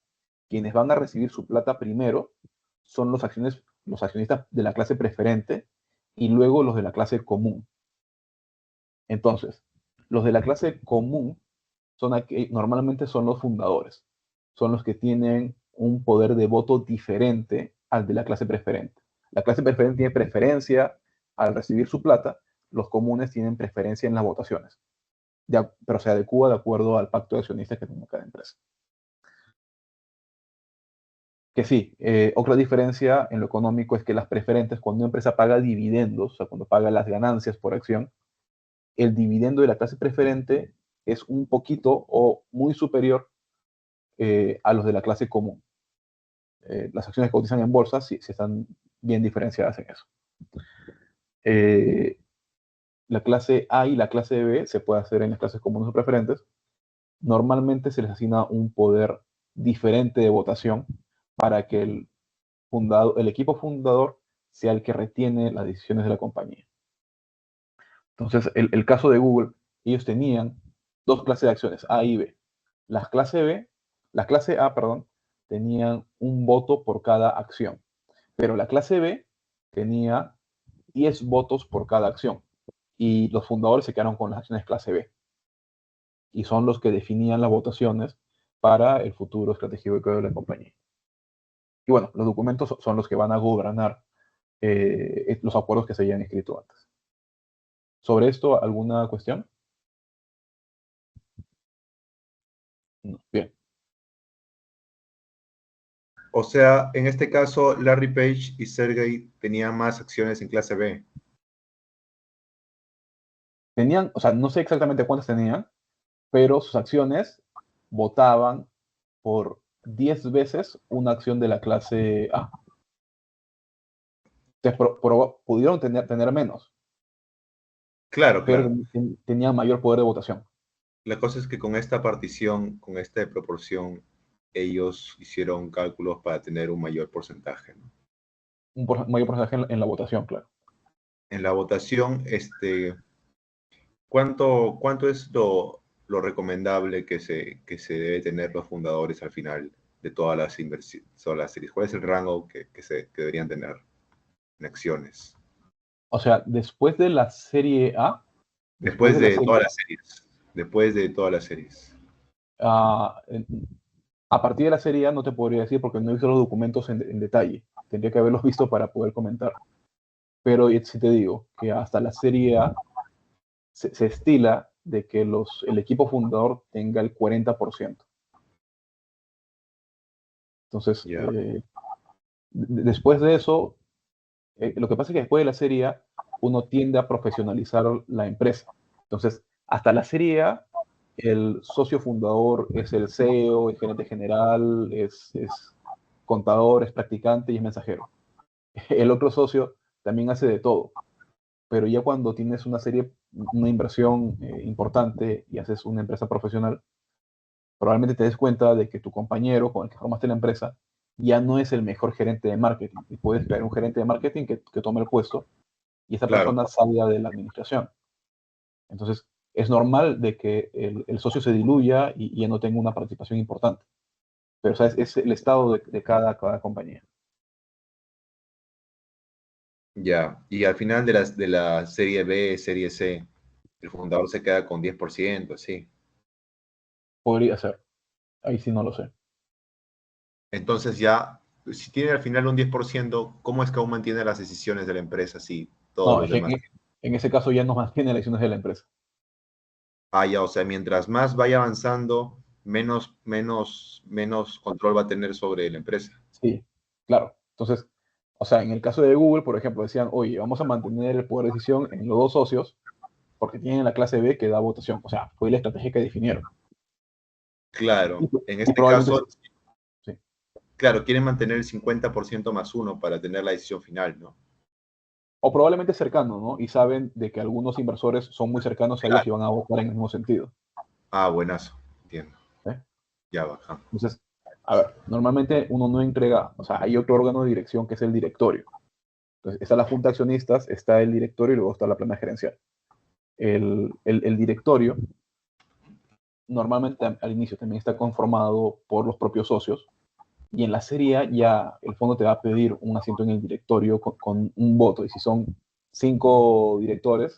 quienes van a recibir su plata primero son los accionistas de la clase preferente y luego los de la clase común. Entonces, los de la clase común normalmente son los fundadores, son los que tienen un poder de voto diferente al de la clase preferente. La clase preferente tiene preferencia al recibir su plata, los comunes tienen preferencia en las votaciones, pero se adecua de acuerdo al pacto de accionistas que tiene cada empresa. Que sí, otra diferencia en lo económico es que las preferentes, cuando una empresa paga dividendos, o sea, cuando paga las ganancias por acción, el dividendo de la clase preferente es un poquito o muy superior a los de la clase común. Las acciones que cotizan en bolsa sí están bien diferenciadas en eso. La clase A y la clase B se puede hacer en las clases comunes o preferentes. Normalmente se les asigna un poder diferente de votación para que el equipo fundador sea el que retiene las decisiones de la compañía. Entonces, el caso de Google, ellos tenían dos clases de acciones, A y B. La clase A, perdón, tenían un voto por cada acción, pero la clase B tenía 10 votos por cada acción y los fundadores se quedaron con las acciones clase B y son los que definían las votaciones para el futuro estratégico de la compañía. Y bueno, los documentos son los que van a gobernar los acuerdos que se hayan escrito antes. ¿Sobre esto alguna cuestión? No. Bien. O sea, en este caso, Larry Page y Sergey tenían más acciones en clase B. Tenían, o sea, no sé exactamente cuántas tenían, pero sus acciones votaban por 10 veces una acción de la clase A. Entonces, pudieron tener menos, Claro, pero claro. tenían mayor poder de votación. La cosa es que con esta partición, con esta proporción, ellos hicieron cálculos para tener un mayor porcentaje, ¿no? Mayor porcentaje en la votación, claro. En la votación, ¿cuánto es lo recomendable que se debe tener los fundadores al final de todas las series? ¿Cuál es el rango que deberían tener en acciones? O sea, después de la serie A, después Después de la de serie todas las series. Después de todas las series. A, a partir de la serie A no te podría decir porque no he visto los documentos en detalle. Tendría que haberlos visto para poder comentar. Pero sí te digo que hasta la serie A se estila de que el equipo fundador tenga el 40%. Entonces, Ya. después de eso, lo que pasa es que después de la serie A, uno tiende a profesionalizar la empresa. Entonces, hasta la serie A, el socio fundador es el CEO, es gerente general, es contador, es practicante y es mensajero. El otro socio también hace de todo, pero ya cuando tienes una inversión importante y haces una empresa profesional, probablemente te des cuenta de que tu compañero con el que formaste la empresa ya no es el mejor gerente de marketing y puedes crear un gerente de marketing que tome el puesto y esa Claro. persona salga de la administración. Entonces, es normal de que el socio se diluya y ya no tenga una participación importante. Pero ¿sabes? Es el estado de cada compañía. Ya. Y al final de la serie B, serie C, el fundador se queda con 10%, sí. Podría ser. Ahí sí no lo sé. Entonces ya, si tiene al final un 10%, ¿cómo es que aún mantiene las decisiones de la empresa si todos No, los es que demás? en ese caso ya no mantiene elecciones de la empresa. Ah, ya, o sea, mientras más vaya avanzando, menos control va a tener sobre la empresa. Sí, claro. Entonces, o sea, en el caso de Google, por ejemplo, decían, oye, vamos a mantener el poder de decisión en los dos socios, porque tienen la clase B que da votación. O sea, fue la estrategia que definieron. Claro, en Y este probablemente caso, sí. claro, quieren mantener el 50% más uno para tener la decisión final, ¿no? O probablemente cercano, ¿no? Y saben de que algunos inversores son muy cercanos a ellos y Claro. van a votar en el mismo sentido. Ah, buenazo, entiendo. ¿Eh? Ya, bajamos. Entonces, a ver, normalmente uno no entrega, o sea, hay otro órgano de dirección que es el directorio. Entonces, está la junta de accionistas, está el directorio y luego está la plana gerencial. El directorio normalmente al inicio también está conformado por los propios socios y en la serie A ya el fondo te va a pedir un asiento en el directorio con un voto y si son 5 directores,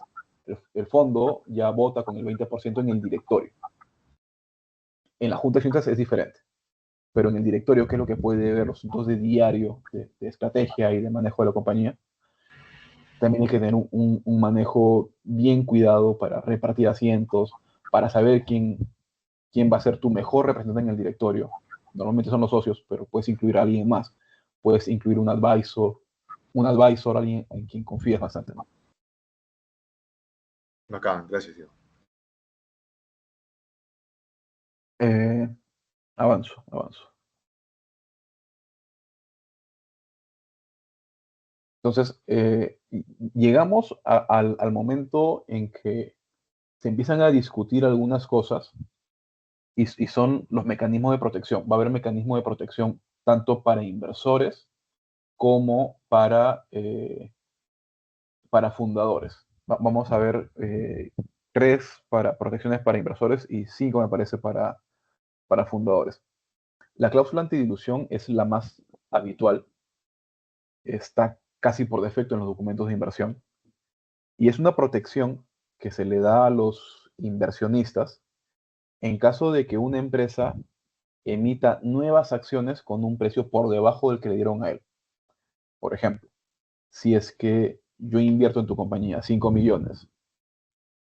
el fondo ya vota con el 20% en el directorio. En la junta de accionistas es diferente, pero en el directorio, que es lo que puede ver los asuntos de diario, de estrategia y de manejo de la compañía, también hay que tener un manejo bien cuidado para repartir asientos, para saber quién va a ser tu mejor representante en el directorio. Normalmente son los socios, pero puedes incluir a alguien más. Puedes incluir un advisor, alguien en quien confíes bastante, ¿no? Bacán, gracias, Diego. Eh, avanzo. Entonces, llegamos al momento en que se empiezan a discutir algunas cosas y son los mecanismos de protección. Va a haber mecanismos de protección tanto para inversores como para fundadores. Vamos a ver 3 para protecciones para inversores y 5 me parece para fundadores. La cláusula antidilución es la más habitual, está casi por defecto en los documentos de inversión y es una protección que se le da a los inversionistas en caso de que una empresa emita nuevas acciones con un precio por debajo del que le dieron a él. Por ejemplo, si es que yo invierto en tu compañía 5 millones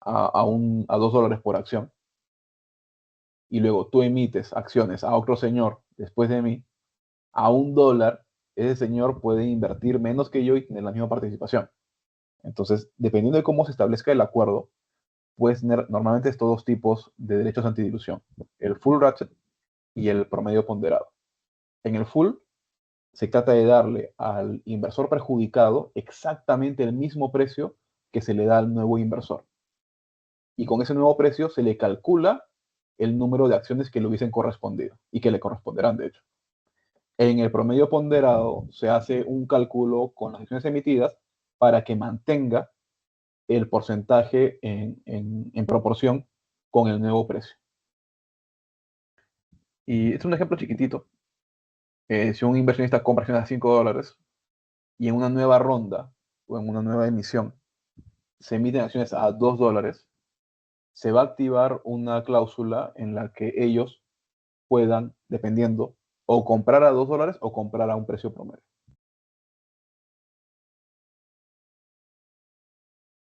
a $2 por acción y luego tú emites acciones a otro señor después de mí a $1, ese señor puede invertir menos que yo y tener la misma participación. Entonces, dependiendo de cómo se establezca el acuerdo, puedes tener normalmente estos 2 tipos de derechos antidilución, el full ratchet y el promedio ponderado. En el full se trata de darle al inversor perjudicado exactamente el mismo precio que se le da al nuevo inversor. Y con ese nuevo precio se le calcula el número de acciones que le hubiesen correspondido y que le corresponderán, de hecho. En el promedio ponderado se hace un cálculo con las acciones emitidas para que mantenga el porcentaje en proporción con el nuevo precio. Y es un ejemplo chiquitito. Si un inversionista compra acciones a $5 y en una nueva ronda o en una nueva emisión se emiten acciones a $2, se va a activar una cláusula en la que ellos puedan, dependiendo, o comprar a $2 o comprar a un precio promedio.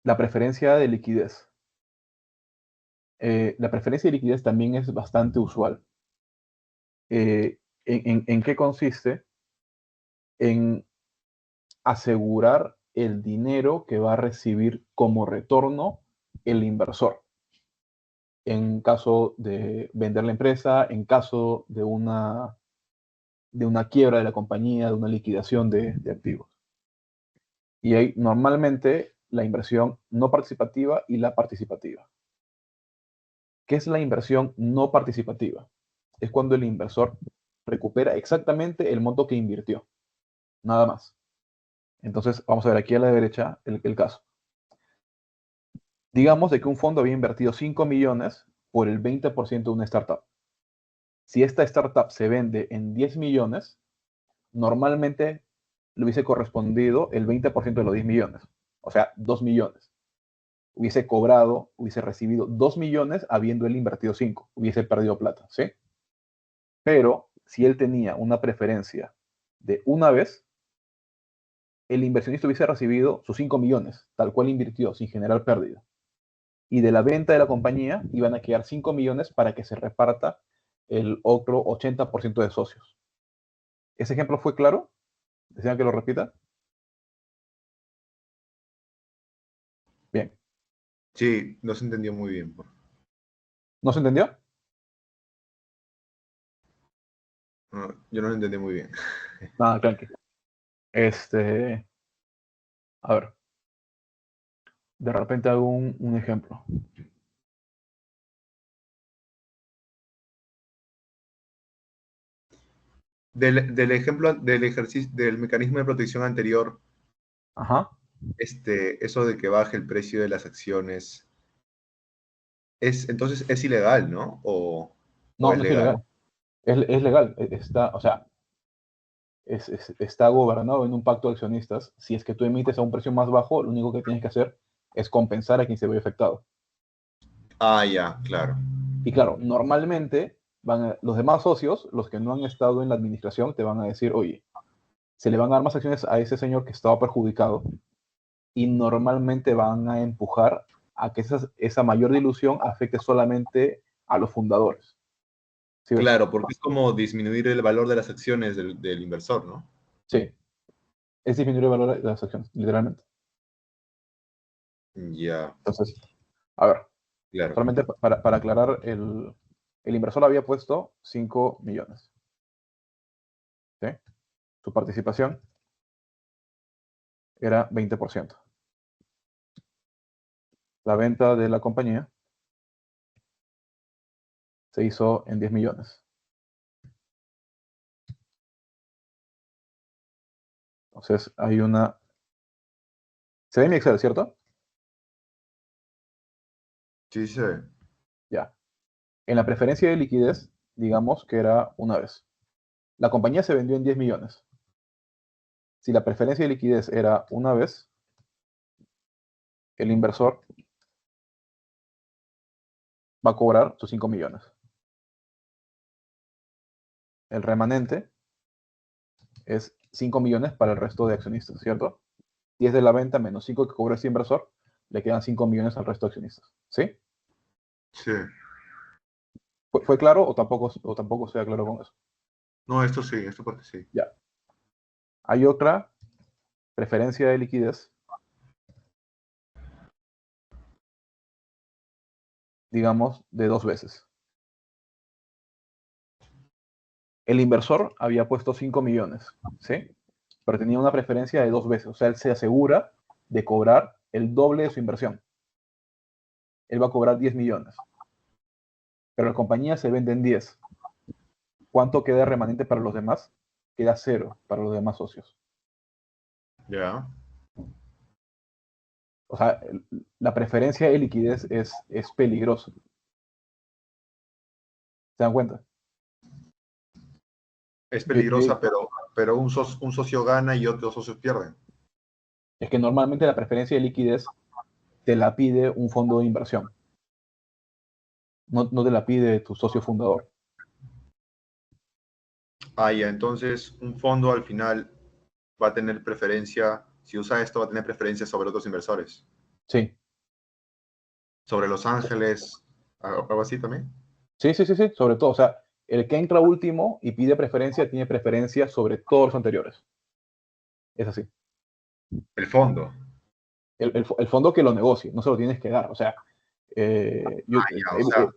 La preferencia de liquidez. La preferencia de liquidez también es bastante usual. ¿En qué consiste? En asegurar el dinero que va a recibir como retorno el inversor. En caso de vender la empresa, en caso de una quiebra de la compañía, de una liquidación de activos. Y hay normalmente la inversión no participativa y la participativa. ¿Qué es la inversión no participativa? Es cuando el inversor recupera exactamente el monto que invirtió, nada más. Entonces, vamos a ver aquí a la derecha el caso. Digamos de que un fondo había invertido 5 millones por el 20% de una startup. Si esta startup se vende en 10 millones, normalmente le hubiese correspondido el 20% de los 10 millones, o sea, 2 millones. Hubiese recibido 2 millones habiendo él invertido 5, hubiese perdido plata, ¿sí? Pero si él tenía una preferencia de una vez, el inversionista hubiese recibido sus 5 millones, tal cual invirtió, sin generar pérdida. Y de la venta de la compañía iban a quedar 5 millones para que se reparta el otro 80% de socios. ¿Ese ejemplo fue claro? ¿Desean que lo repita? Bien. Sí, no se entendió muy bien. ¿No se entendió? No, yo no lo entendí muy bien. Nada, tranqui. A ver, de repente hago un ejemplo. Del ejemplo, del ejercicio, del mecanismo de protección anterior, Ajá. eso de que baje el precio de las acciones, entonces es ilegal, ¿no? O No, es no es legal. ilegal. Es legal. O sea, está gobernado en un pacto de accionistas. Si es que tú emites a un precio más bajo, lo único que tienes que hacer es compensar a quien se ve afectado. Ah, ya, claro. Y claro, normalmente los demás socios, los que no han estado en la administración, te van a decir, oye, se le van a dar más acciones a ese señor que estaba perjudicado y normalmente van a empujar a que esa mayor dilución afecte solamente a los fundadores. ¿Sí ves? Claro, porque es como disminuir el valor de las acciones del inversor, ¿no? Sí, es disminuir el valor de las acciones, literalmente. Ya, Entonces, a ver, claro. solamente para aclarar, el inversor había puesto 5 millones. ¿Sí? Su participación era 20%. La venta de la compañía se hizo en 10 millones. Entonces, hay una... ¿Se ve mi Excel, cierto? Sí, sí. Ya. En la preferencia de liquidez, digamos que era una vez. La compañía se vendió en 10 millones. Si la preferencia de liquidez era una vez, el inversor va a cobrar sus 5 millones. El remanente es 5 millones para el resto de accionistas, ¿cierto? 10 de la venta menos 5 que cobra ese inversor, le quedan 5 millones al resto de accionistas. ¿Sí? Sí. ¿Fue claro o tampoco sea claro con eso? No, esto sí, esto parte sí. Ya. Hay otra preferencia de liquidez, digamos, de 2 veces. El inversor había puesto 5 millones, ¿sí? Pero tenía una preferencia de 2 veces. O sea, él se asegura de cobrar el doble de su inversión. Él va a cobrar 10 millones. Pero la compañía se vende en 10. ¿Cuánto queda remanente para los demás? Queda 0 para los demás socios. Ya. O sea, la preferencia de liquidez es peligrosa. ¿Se dan cuenta? Es Yo- yo- peligrosa, pero un socio gana y otros socios pierden. es que normalmente la preferencia de liquidez te la pide un fondo de inversión. No te la pide tu socio fundador. Ah, ya, entonces un fondo al final va a tener preferencia, si usa esto, va a tener preferencia sobre otros inversores. Sí. Sobre Los Ángeles, algo así también. Sí, sí, sí, sí. Sobre todo, o sea, el que entra último y pide preferencia tiene preferencia sobre todos los anteriores. Es así. El fondo. El fondo que lo negocie, no se lo tienes que dar. O sea, Ya, o sea,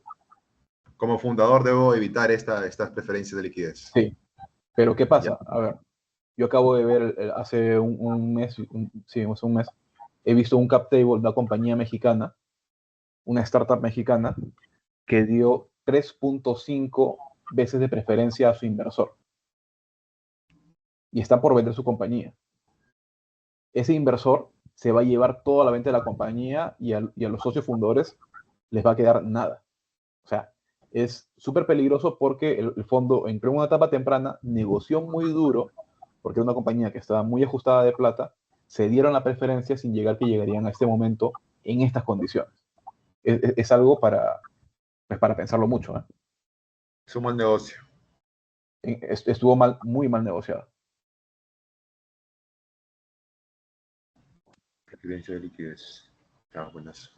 como fundador debo evitar estas preferencias de liquidez. sí, pero ¿qué Ya. pasa? A ver, yo acabo de ver hace un mes, sí, hace un mes, he visto un cap table de una compañía mexicana, una startup mexicana, que dio 3.5 veces de preferencia a su inversor y está por vender su compañía. Ese inversor se va a llevar toda la venta de la compañía y a los socios fundadores les va a quedar nada. O sea, es súper peligroso porque el fondo entró en una etapa temprana, negoció muy duro, porque era una compañía que estaba muy ajustada de plata, se dieron la preferencia sin llegar que llegarían a este momento en estas condiciones. Es algo pues para pensarlo mucho. ¿Eh? Es un buen negocio. Estuvo mal, muy mal negociado. Preferencia de liquidez. Ah, buenas.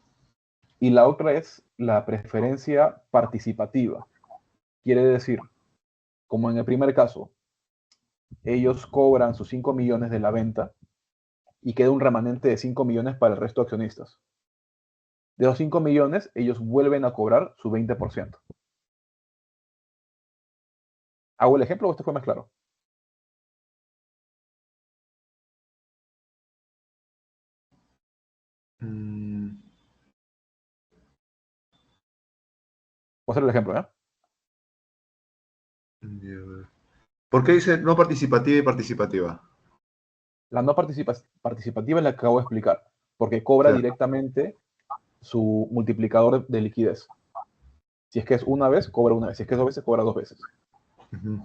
Y la otra es la preferencia participativa. Quiere decir, como en el primer caso, ellos cobran sus 5 millones de la venta y queda un remanente de 5 millones para el resto de accionistas. De los 5 millones, ellos vuelven a cobrar su 20%. ¿Hago el ejemplo o esto fue más claro? Mm, Voy a hacer el ejemplo, ¿eh? ya. ¿Por qué dice no participativa y participativa? La no participativa es la que acabo de explicar, porque cobra Claro. directamente su multiplicador de liquidez. Si es que es una vez, cobra una vez. Si es que es dos veces, cobra dos veces. Ujú.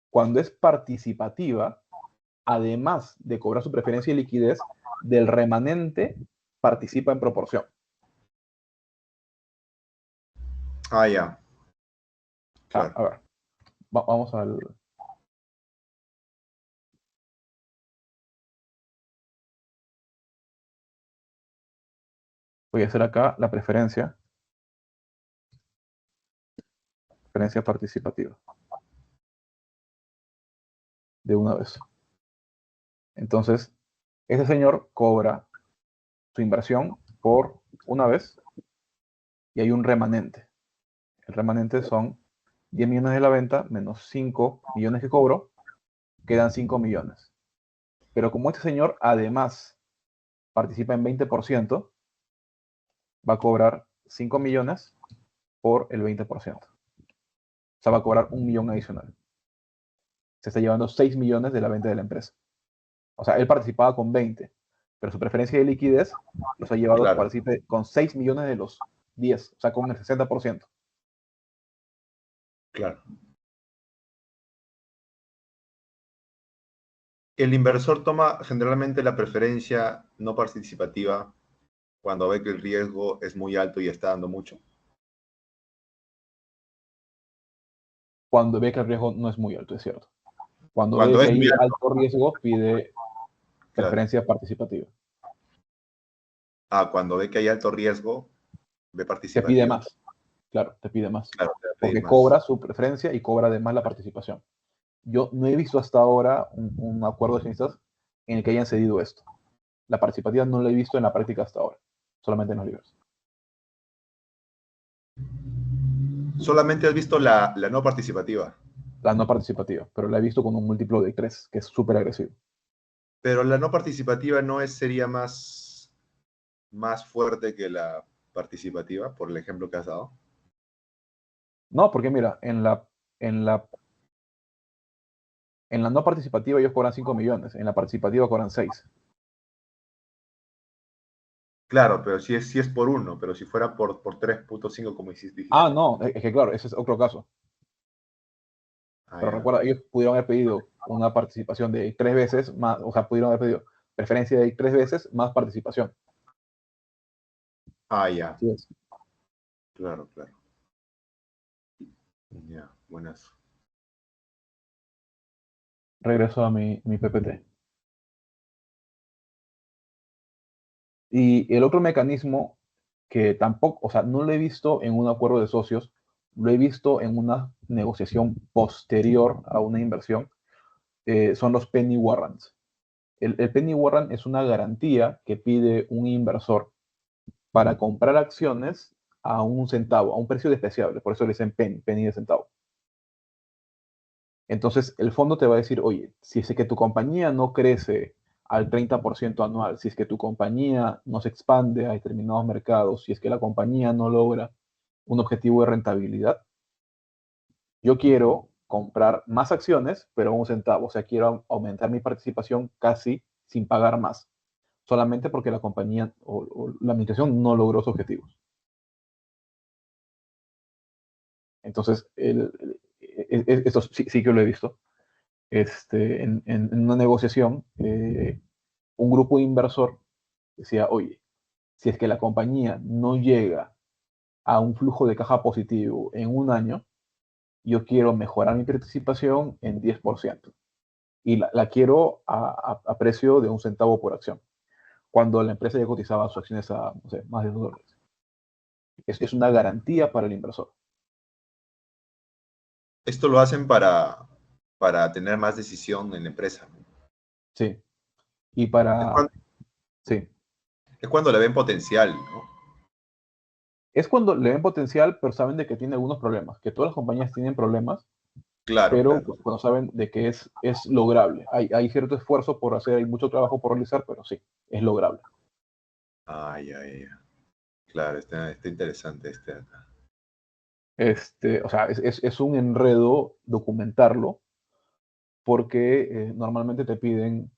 Cuando es participativa, además de cobrar su preferencia de liquidez, del remanente participa en proporción. Ah, ya, Ah, claro. a ver, vamos al... Voy a hacer acá la preferencia participativa de una vez. Entonces, ese señor cobra su inversión por una vez y hay un remanente. El remanente son 10 millones de la venta menos 5 millones que cobró, quedan 5 millones. Pero como este señor además participa en 20%, va a cobrar 5 millones por el 20%. O sea, va a cobrar 1 millón adicional. Se está llevando 6 millones de la venta de la empresa. O sea, él participaba con 20, pero su preferencia de liquidez los ha llevado a que Claro, participe con 6 millones de los 10, o sea, con el 60%. claro. El inversor toma generalmente la preferencia no participativa cuando ve que el riesgo es muy alto y está dando mucho. Cuando ve que el riesgo no es muy alto, es cierto. Cuando ve Cuando que es muy hay alto, alto riesgo, pide claro. preferencia participativa. Ah, cuando ve que hay alto riesgo, ve Te pide participativa. más, claro, te pide más. Claro, te va a pedir Porque más. cobra su preferencia y cobra además la participación. Yo no he visto hasta ahora un acuerdo de accionistas en el que hayan cedido esto. La participativa no la he visto en la práctica hasta ahora, solamente en los libros. Solamente has visto la no participativa, La no participativa, pero la he visto con un múltiplo de 3, que es súper agresivo. pero la no participativa no es, sería más fuerte que la participativa, por el ejemplo que has dado. No, porque mira, en la, en la no participativa ellos cobran 5 millones, en la participativa cobran 6. Claro, pero si es por uno, pero si fuera por 3,5 como Ah, dijiste. no, es que claro, ese es otro caso. Ah, Pero ya. recuerda, ellos pudieron haber pedido una participación de 3 veces más, o sea, pudieron haber pedido preferencia de 3 veces más participación. Ah, ya. Así es. Claro, claro. Ya, buenas. Regreso a mi PPT. Y el otro mecanismo que tampoco, o sea, no lo he visto en un acuerdo de socios, lo he visto en una negociación posterior a una inversión, son los penny warrants. El penny warrant es una garantía que pide un inversor para comprar acciones a un centavo, a un precio despreciable, por eso le dicen penny, penny de centavo. Entonces, el fondo te va a decir, oye, si es que tu compañía no crece al 30% anual, si es que tu compañía no se expande a determinados mercados, si es que la compañía no logra un objetivo de rentabilidad, yo quiero comprar más acciones, pero a un centavo. O sea, quiero aumentar mi participación casi sin pagar más, solamente porque la compañía o la administración no logró sus objetivos. Entonces, esto sí que lo he visto. En una negociación, un grupo inversor decía, oye, si es que la compañía no llega a un flujo de caja positivo en un año, yo quiero mejorar mi participación en 10%. Y la quiero a precio de un centavo por acción, cuando la empresa ya cotizaba sus acciones a, no sé, más de $2. Es una garantía para el inversor. Esto lo hacen para tener más decisión en la empresa, ¿no? Sí. Y Es para, cuando, sí, es cuando le ven potencial, ¿no? Es cuando le ven potencial, pero saben de que tiene algunos problemas, que todas las compañías tienen problemas, Claro, pero claro. cuando saben de que es lograble. Hay cierto esfuerzo por hacer, hay mucho trabajo por realizar, pero sí, es lograble. Ay, ay, ay. Claro, está interesante este acá. O sea, es un enredo documentarlo, porque normalmente te piden,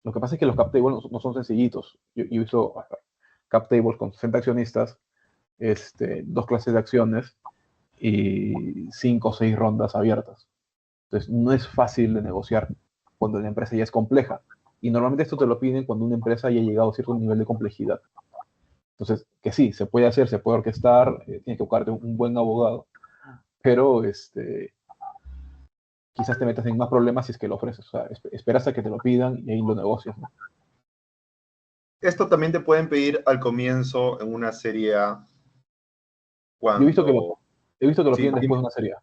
lo que pasa es que los cap tables no son sencillitos. Yo he visto cap tables con 60 accionistas, dos clases de acciones y 5 o 6 rondas abiertas. Entonces, no es fácil de negociar cuando la empresa ya es compleja. Y normalmente esto te lo piden cuando una empresa ya ha llegado a cierto nivel de complejidad. Entonces, que sí, se puede hacer, se puede orquestar, tienes que buscarte un buen abogado, pero quizás te metas en más problemas si es que lo ofreces. O sea, esperas a que te lo pidan y ahí lo negocias, ¿no? Esto también te pueden pedir al comienzo en una serie A Yo cuando... he visto que lo Sí, piden después de una serie A.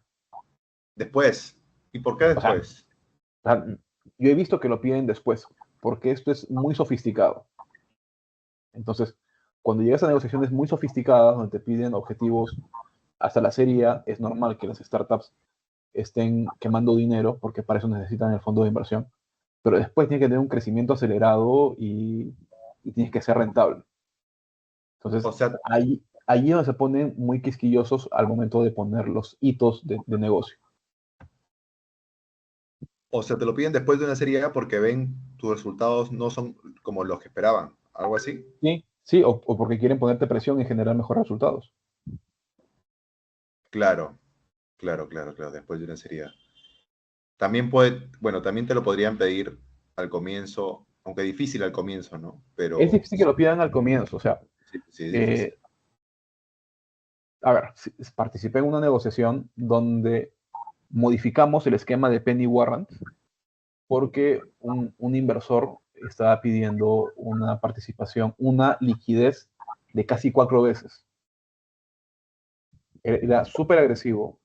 después. ¿Y por qué O sea, después? yo he visto que lo piden después, porque esto es muy sofisticado. Entonces, cuando llegas a negociaciones muy sofisticadas, donde te piden objetivos hasta la serie A, es normal que las startups estén quemando dinero, porque para eso necesitan el fondo de inversión. Pero después tienes que tener un crecimiento acelerado y tienes que ser rentable. O Entonces, sea, ahí es donde se ponen muy quisquillosos al momento de poner los hitos de negocio. o sea, te lo piden después de una serie A porque ven tus resultados no son como los que esperaban. ¿Algo así? Sí, sí, o porque quieren ponerte presión y generar mejores resultados. Claro, claro, después de una serie A. También puede, bueno, también te lo podrían pedir al comienzo, aunque difícil al comienzo, ¿no? Es Pero difícil que lo pidan al comienzo, o sea, sí, sí es difícil. eh, a ver, participé en una negociación donde modificamos el esquema de penny warrant porque un inversor estaba pidiendo una participación, una liquidez de casi 4 veces. Era súper agresivo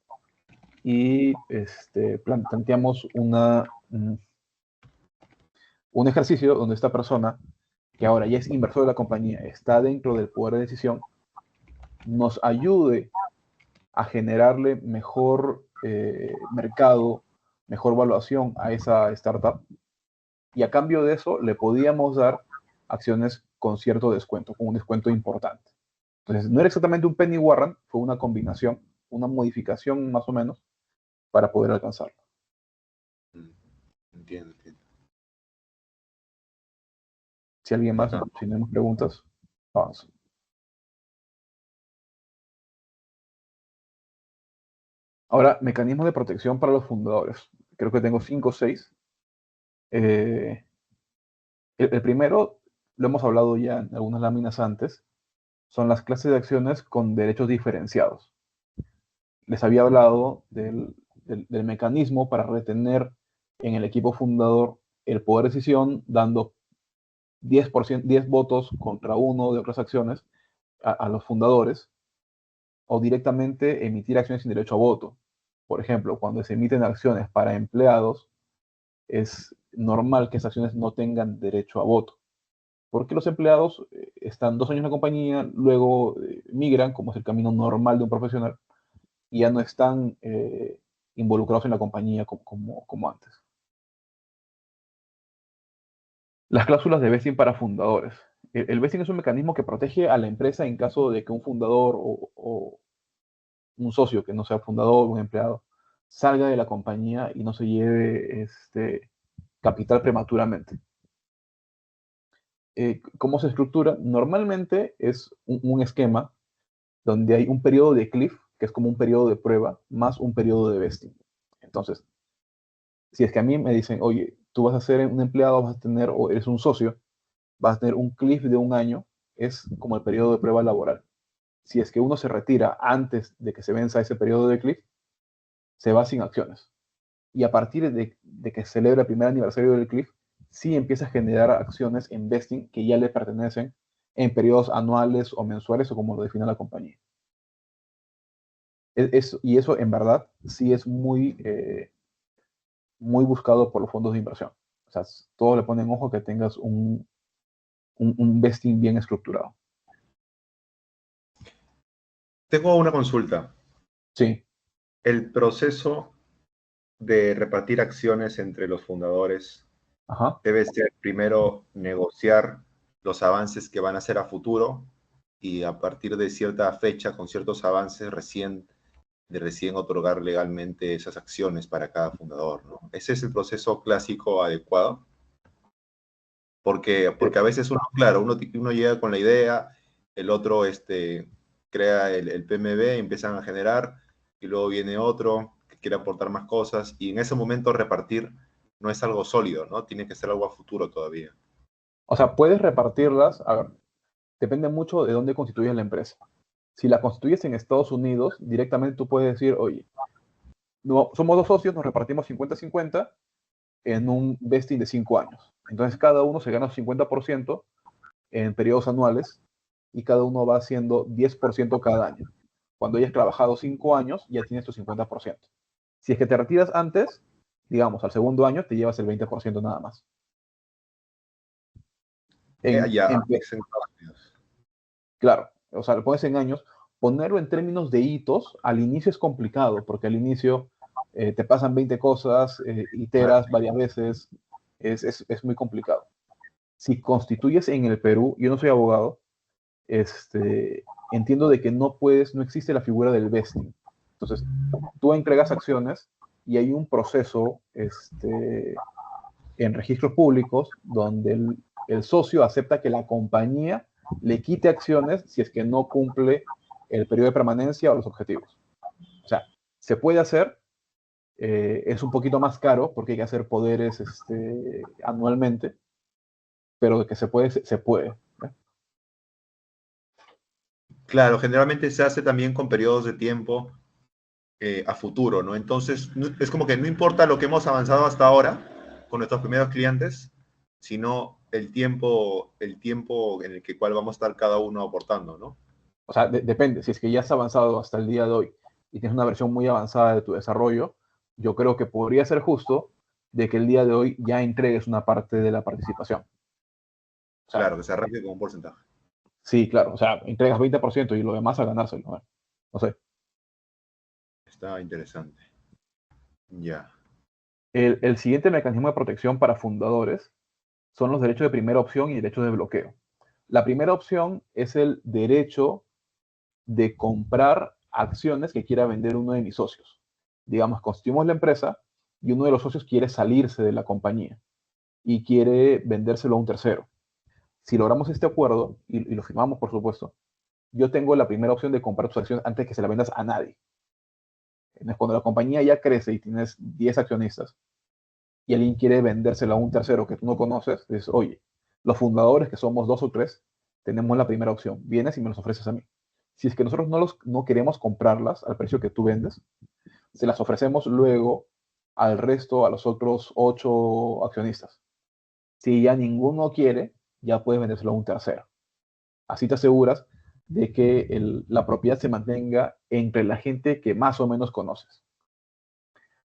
y planteamos un ejercicio donde esta persona, que ahora ya es inversor de la compañía, está dentro del poder de decisión, nos ayude a generarle mejor mercado, mejor valuación a esa startup, y a cambio de eso le podíamos dar acciones con cierto descuento, con un descuento importante. Entonces, no era exactamente un penny warrant, fue una combinación, una modificación más o menos para poder alcanzarlo. Mm, entiendo, entiendo. Si alguien más, Acá. si tenemos preguntas, vamos. Ahora, mecanismos de protección para los fundadores. Creo que tengo 5 o 6. El primero, lo hemos hablado ya en algunas láminas antes, son las clases de acciones con derechos diferenciados. Les había hablado del mecanismo para retener en el equipo fundador el poder de decisión, dando 10%, 10 votos contra uno de otras acciones a los fundadores, o directamente emitir acciones sin derecho a voto. Por ejemplo, cuando se emiten acciones para empleados, es normal que esas acciones no tengan derecho a voto, porque los empleados están 2 años en la compañía, luego migran, como es el camino normal de un profesional, y ya no están involucrados en la compañía como antes. Las cláusulas de vesting para fundadores. El vesting es un mecanismo que protege a la empresa en caso de que un fundador o un socio que no sea fundador, un empleado, salga de la compañía y no se lleve capital prematuramente. ¿Cómo se estructura? Normalmente es un esquema donde hay un periodo de cliff, que es como un periodo de prueba, más un periodo de vesting. Entonces, si es que a mí me dicen, oye, tú vas a ser un empleado, vas a tener, o eres un socio, vas a tener un cliff de un año, es como el periodo de prueba laboral. Si es que uno se retira antes de que se venza ese periodo de cliff, se va sin acciones. Y a partir de que celebra el primer aniversario del cliff, sí empieza a generar acciones en vesting que ya le pertenecen en periodos anuales o mensuales o como lo define la compañía. Y eso en verdad sí es muy buscado por los fondos de inversión. O sea, todos le ponen ojo que tengas un vesting bien estructurado. Tengo una consulta. Sí, El proceso de repartir acciones entre los fundadores ajá. debe ser primero negociar los avances que van a hacer a futuro y a partir de cierta fecha, con ciertos avances, recién otorgar legalmente esas acciones para cada fundador, ¿no? Ese es el proceso clásico adecuado, porque a veces uno, claro, uno llega con la idea, el otro crea el PMB, empiezan a generar, y luego viene otro que quiere aportar más cosas, y en ese momento repartir no es algo sólido, ¿no? Tiene que ser algo a futuro todavía. O sea, puedes repartirlas, a ver, depende mucho de dónde constituyes la empresa. Si la constituyes en Estados Unidos, directamente tú puedes decir, oye, no, somos dos socios, nos repartimos 50-50 en un vesting de 5 años. Entonces cada uno se gana su 50% en periodos anuales y cada uno va haciendo 10% cada año. Cuando hayas trabajado 5 años, ya tienes tu 50%. Si es que te retiras antes, digamos, al segundo año te llevas el 20% nada más. En, Ya, en, es en Estados Unidos. claro, o sea, lo pones en años. Ponerlo en términos de hitos al inicio es complicado, porque al inicio te pasan 20 cosas, iteras varias veces, es muy complicado. Si constituyes en el Perú, yo no soy abogado, entiendo de que no puedes, no existe la figura del vesting. Entonces, tú entregas acciones y hay un proceso en registros públicos donde el socio acepta que la compañía le quite acciones si es que no cumple el periodo de permanencia o los objetivos. O sea, se puede hacer, es un poquito más caro porque hay que hacer poderes anualmente, pero de que se puede, se puede. ¿Eh? Claro, generalmente se hace también con periodos de tiempo a futuro, ¿no? Entonces, es como que no importa lo que hemos avanzado hasta ahora con nuestros primeros clientes, sino el tiempo en el que cual vamos a estar cada uno aportando, ¿no? O sea, depende, si es que ya has avanzado hasta el día de hoy y tienes una versión muy avanzada de tu desarrollo, yo creo que podría ser justo de que el día de hoy ya entregues una parte de la participación. O sea, Claro, que se arranque con un porcentaje. sí, claro, o sea, entregas 20% y lo demás a ganárselo. ¿No? No sé. Está interesante. Ya. El siguiente mecanismo de protección para fundadores son los derechos de primera opción y derechos de bloqueo. La primera opción es el derecho de comprar acciones que quiera vender uno de mis socios. Digamos, constituimos la empresa y uno de los socios quiere salirse de la compañía y quiere vendérselo a un tercero. Si logramos este acuerdo, y lo firmamos, por supuesto, yo tengo la primera opción de comprar tus acciones antes que se la vendas a nadie. Entonces, cuando la compañía ya crece y tienes 10 accionistas y alguien quiere vendérselo a un tercero que tú no conoces, dices, oye, los fundadores, que somos 2 o 3, tenemos la primera opción. Vienes y me los ofreces a mí. Si es que nosotros no queremos comprarlas al precio que tú vendes, se las ofrecemos luego al resto, a los otros 8 accionistas. Si ya ninguno quiere, ya puedes vendérselo a un tercero. Así te aseguras de que la propiedad se mantenga entre la gente que más o menos conoces.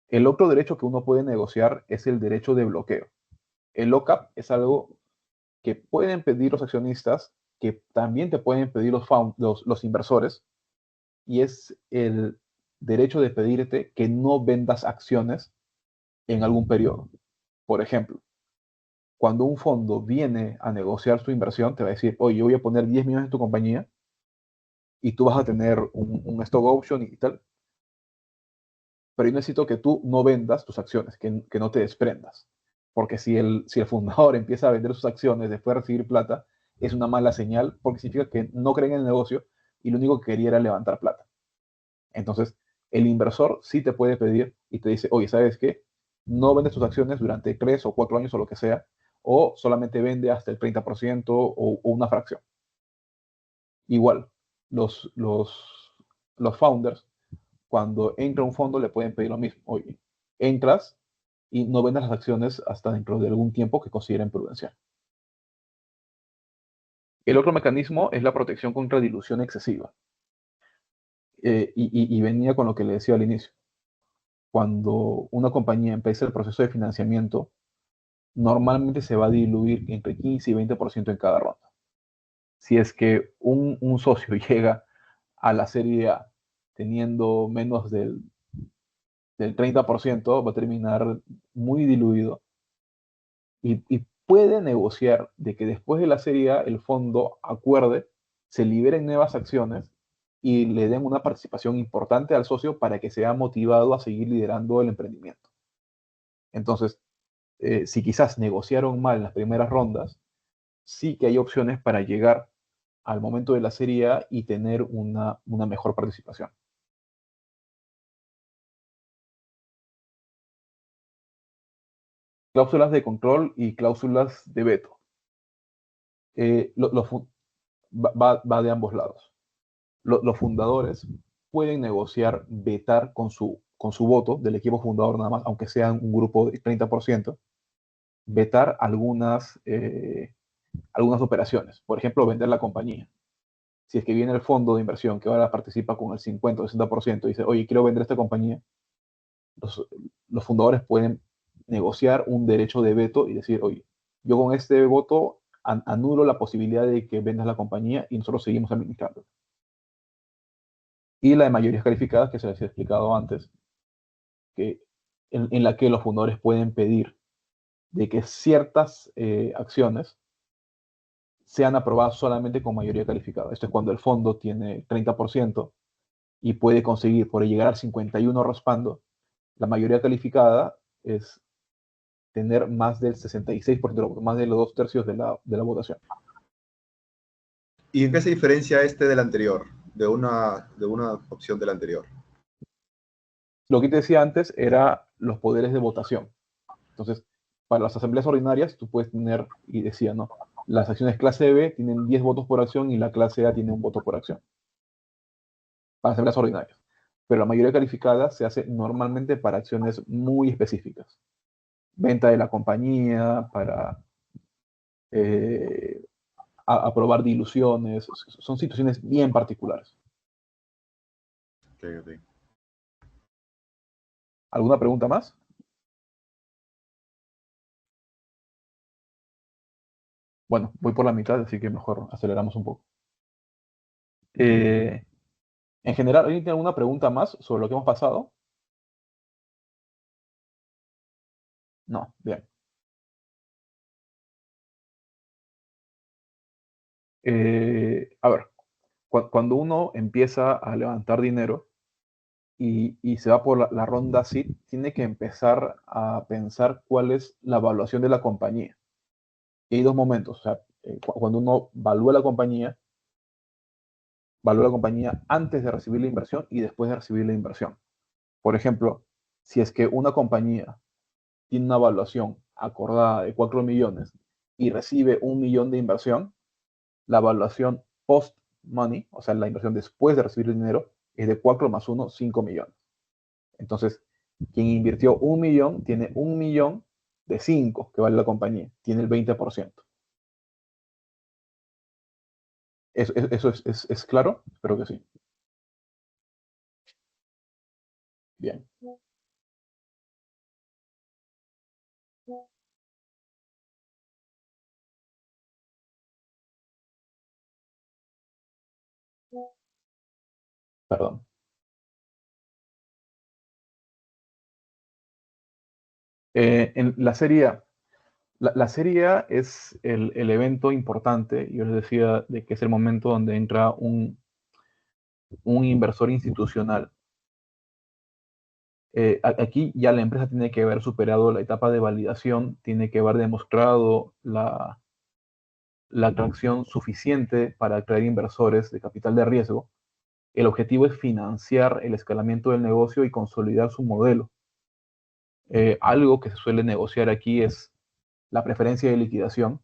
El otro derecho que uno puede negociar es el derecho de bloqueo. El lockup es algo que pueden pedir los accionistas, que también te pueden pedir los inversores, y es el derecho de pedirte que no vendas acciones en algún periodo. Por ejemplo, cuando un fondo viene a negociar su inversión, te va a decir, oye, yo voy a poner 10 millones en tu compañía y tú vas a tener un stock option y tal, pero yo necesito que tú no vendas tus acciones, que no te desprendas. Porque si el fundador empieza a vender sus acciones después de recibir plata, es una mala señal porque significa que no creen en el negocio y lo único que quería era levantar plata. Entonces, el inversor sí te puede pedir y te dice, oye, ¿sabes qué? No vendes tus acciones durante 3 o 4 años o lo que sea, o solamente vende hasta el 30% o una fracción. Igual, los founders, cuando entra un fondo, le pueden pedir lo mismo. Oye, entras y no vendas las acciones hasta dentro de algún tiempo que consideren prudencial. El otro mecanismo es la protección contra dilución excesiva. Y venía con lo que le decía al inicio. Cuando una compañía empieza el proceso de financiamiento, normalmente se va a diluir entre 15 y 20% en cada ronda. Si es que un socio llega a la Serie A teniendo menos del 30%, va a terminar muy diluido y puede negociar de que después de la Serie A el fondo acuerde, se liberen nuevas acciones y le den una participación importante al socio para que sea motivado a seguir liderando el emprendimiento. Entonces, si quizás negociaron mal en las primeras rondas, sí que hay opciones para llegar al momento de la Serie A y tener una mejor participación. Cláusulas de control y cláusulas de veto. Va de ambos lados. Los fundadores pueden negociar vetar con su voto del equipo fundador nada más, aunque sean un grupo de 30%, vetar algunas operaciones. Por ejemplo, vender la compañía. Si es que viene el fondo de inversión que ahora participa con el 50 o 60% y dice, oye, quiero vender esta compañía, los fundadores pueden negociar un derecho de veto y decir, oye, yo con este voto anulo la posibilidad de que vendas la compañía y nosotros seguimos administrando. Y la de mayorías calificadas, que se les he explicado antes, en la que los fundadores pueden pedir de que ciertas acciones sean aprobadas solamente con mayoría calificada. Esto es cuando el fondo tiene 30% y puede conseguir, por llegar al 51 raspando, la mayoría calificada es tener más del 66%, más de los 2/3 de la votación. ¿Y en qué se diferencia este del anterior, de una opción del anterior? Lo que te decía antes era los poderes de votación. Entonces, para las asambleas ordinarias, tú puedes tener, y decía, ¿no? Las acciones clase B tienen 10 votos por acción y la clase A tiene un voto por acción. Para asambleas ordinarias. Pero la mayoría calificada se hace normalmente para acciones muy específicas. Venta de la compañía, para aprobar diluciones. Son situaciones bien particulares. Okay. ¿Alguna pregunta más? Bueno, voy por la mitad, así que mejor aceleramos un poco. En general, ¿alguien tiene alguna pregunta más sobre lo que hemos pasado? No, bien. A ver, cuando uno empieza a levantar dinero y se va por la ronda seed, tiene que empezar a pensar cuál es la evaluación de la compañía. Y hay dos momentos. O sea, cuando uno valúa la compañía antes de recibir la inversión y después de recibir la inversión. Por ejemplo, si es que una compañía tiene una evaluación acordada de 4 millones y recibe 1 millón de inversión, la evaluación post-money, o sea, la inversión después de recibir el dinero, es de 4 más 1, 5 millones. Entonces, quien invirtió 1 millón tiene 1 millón de 5 que vale la compañía, tiene el 20%. ¿Eso es claro? Espero que sí. Bien. Perdón. En la Serie A. La Serie A es el evento importante. Yo les decía de que es el momento donde entra un inversor institucional. Aquí ya la empresa tiene que haber superado la etapa de validación, tiene que haber demostrado la atracción suficiente para atraer inversores de capital de riesgo. El objetivo es financiar el escalamiento del negocio y consolidar su modelo. Algo que se suele negociar aquí es la preferencia de liquidación.